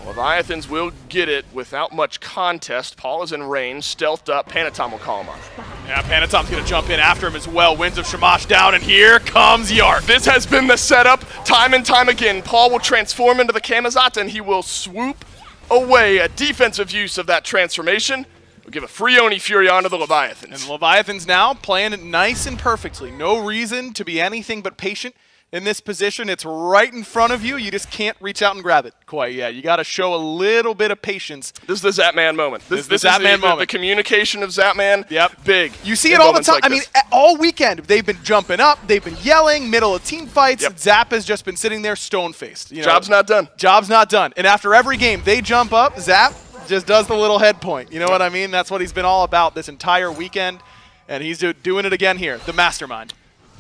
Leviathans will get it without much contest. Paul is in range, stealthed up. Panatom will call him on. Yeah, Panatom's going to jump in after him as well. Winds of Shamash down, and here comes Yark. This has been the setup time and time again. Paul will transform into the Kamizata, and he will swoop away a defensive use of that transformation. We'll give a free Oni Fury onto the Leviathans. And the Leviathans now playing it nice and perfectly. No reason to be anything but patient in this position. It's right in front of you. You just can't reach out and grab it quite yet. You got to show a little bit of patience. This is the Zapman moment. This is Zapman moment. The communication of Zapman. Yep. Big. You see it all the time. Like I mean, all weekend, they've been jumping up. They've been yelling, middle of team fights. Yep. Zap has just been sitting there stone-faced. You know, Job's not done. Job's not done. And after every game, they jump up. Zap just does the little head point. You know what I mean? That's what he's been all about this entire weekend. And he's doing it again here, the mastermind.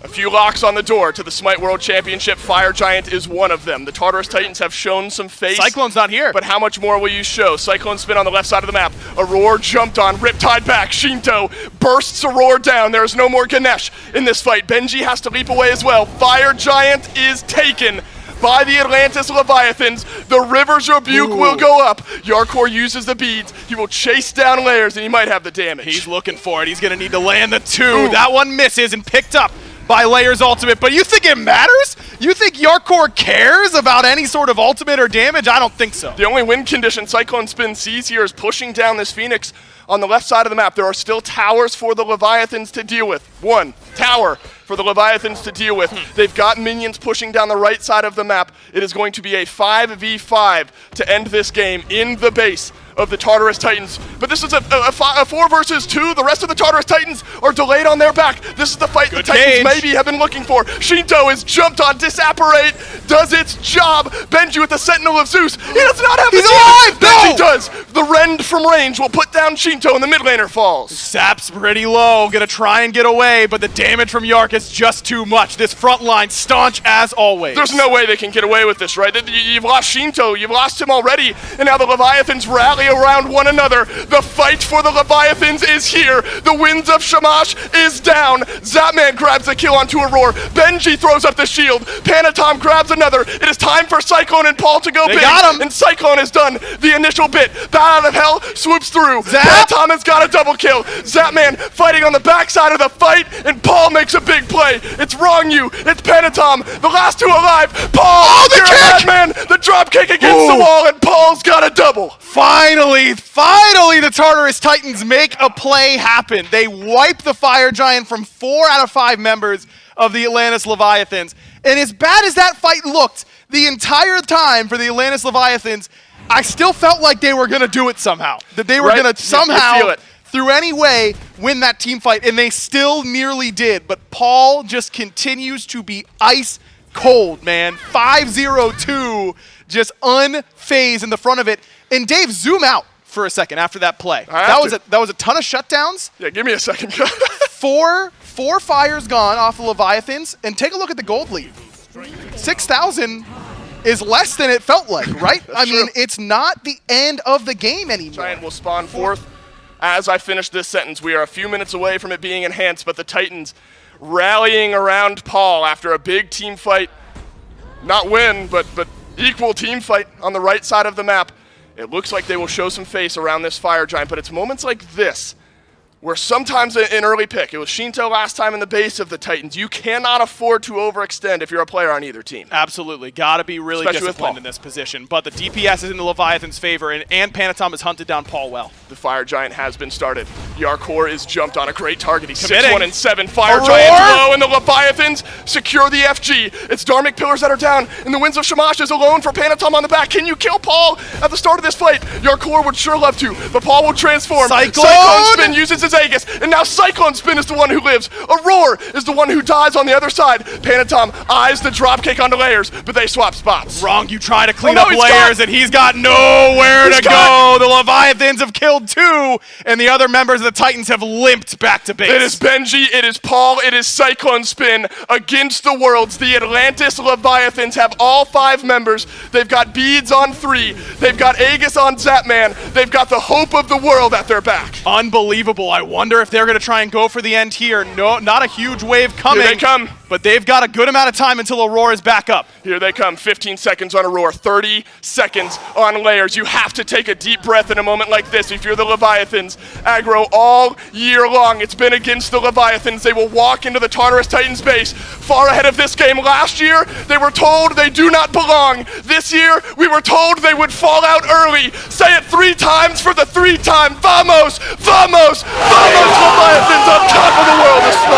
A few locks on the door to the Smite World Championship. Fire Giant is one of them. The Tartarus Titans have shown some face. Cyclone's not here. But how much more will you show? Cyclone spin on the left side of the map. Aurora jumped on, Riptide back. Shinto bursts Aurora down. There is no more Ganesh in this fight. Benji has to leap away as well. Fire Giant is taken by the Atlantis Leviathans. The River's Rebuke will go up. Yarkor uses the beads. He will chase down layers, and he might have the damage. He's looking for it. He's going to need to land the 2. That one misses and picked up by Layer's ultimate. But you think it matters? You think Yarkor cares about any sort of ultimate or damage? I don't think so. The only win condition Cyclone Spin sees here is pushing down this Phoenix on the left side of the map. There are still towers for the Leviathans to deal with. 1 tower for the Leviathans to deal with. They've got minions pushing down the right side of the map. It is going to be a 5v5 to end this game in the base of the Tartarus Titans. But this is a 4 versus 2. The rest of the Tartarus Titans are delayed on their back. This is the fight the Titans maybe have been looking for. Shinto is jumped on. Disapparate does its job. Benji with the Sentinel of Zeus. He does not have the alive! Benji does. The Rend from range will put down Shinto, and the mid laner falls. Sap's pretty low. Gonna try and get away, but the damage from Yark is just too much. This front line staunch as always. There's no way they can get away with this, right? You've lost Shinto. You've lost him already, and now the Leviathans rally around one another. The fight for the Leviathans is here. The Winds of Shamash is down. Zapman grabs the kill onto Aurora. Benji throws up the shield. Panatom grabs another. It is time for Cyclone and Paul to go big. Got him. And Cyclone has done the initial bit. Bat out of hell swoops through. Zap. Panatom has got a double kill. Zapman fighting on the backside of the fight, and Paul makes a big play. It's wrong you. It's Panatom. The last 2 alive. Paul, the you're kick! a madman. The drop kick against the wall, and Paul's got a double. Finally, the Tartarus Titans make a play happen. They wipe the Fire Giant from 4 out of 5 members of the Atlantis Leviathans. And as bad as that fight looked the entire time for the Atlantis Leviathans, I still felt like they were going to do it somehow. That they were Right. going to You somehow, feel it. through any way, win that team fight. And they still nearly did. But Paul just continues to be ice cold, man. 5-0-2, just unfazed in the front of it. And Dave, zoom out for a second after that play. That was a ton of shutdowns. Yeah, give me a second. 4 fires gone off the Leviathans, and take a look at the gold lead. 6,000 is less than it felt like, right? I mean, it's not the end of the game anymore. Giant will spawn forth. As I finish this sentence, we are a few minutes away from it being enhanced, but the Titans rallying around Paul after a big team fight. Not win, but equal team fight on the right side of the map. It looks like they will show some face around this Fire Giant, but it's moments like this where sometimes an early pick, it was Shinto last time in the base of the Titans, you cannot afford to overextend if you're a player on either team. Absolutely. Got to be really Especially with disciplined Paul. in this position. But the DPS is in the Leviathan's favor, and Panatom has hunted down Paul well. The Fire Giant has been started. Yarkor is jumped on a great target. He commits Sitting. 1 and 7. Fire Aurora! Giant's low, and the Leviathans secure the FG. It's Dharmic Pillars that are down, and the Winds of Shamash is alone for Panatom on the back. Can you kill Paul at the start of this fight? Yarkor would sure love to, but Paul will transform. Cyclone Spin uses his is Aegis, and now Cyclone Spin is the one who lives. Aurora is the one who dies on the other side. Panatom eyes the dropkick onto layers, but they swap spots. Wrong, you try to clean no, up he's layers, got- and he's got nowhere He's to got- go. The Leviathans have killed 2, and the other members of the Titans have limped back to base. It is Benji, it is Paul, it is Cyclone Spin against the worlds. The Atlantis Leviathans have all 5 members. They've got Beads on 3. They've got Aegis on Zapman. They've got the hope of the world at their back. Unbelievable. I wonder if they're going to try and go for the end here. No, not a huge wave coming. Here they come. But they've got a good amount of time until Aurora's back up. Here they come, 15 seconds on Aurora, 30 seconds on layers. You have to take a deep breath in a moment like this if you're the Leviathans. Aggro all year long. It's been against the Leviathans. They will walk into the Tartarus Titans base far ahead of this game. Last year, they were told they do not belong. This year, we were told they would fall out early. Say it 3 times for the 3-time. Vamos, vamos, vamos, Leviathans on top of the world.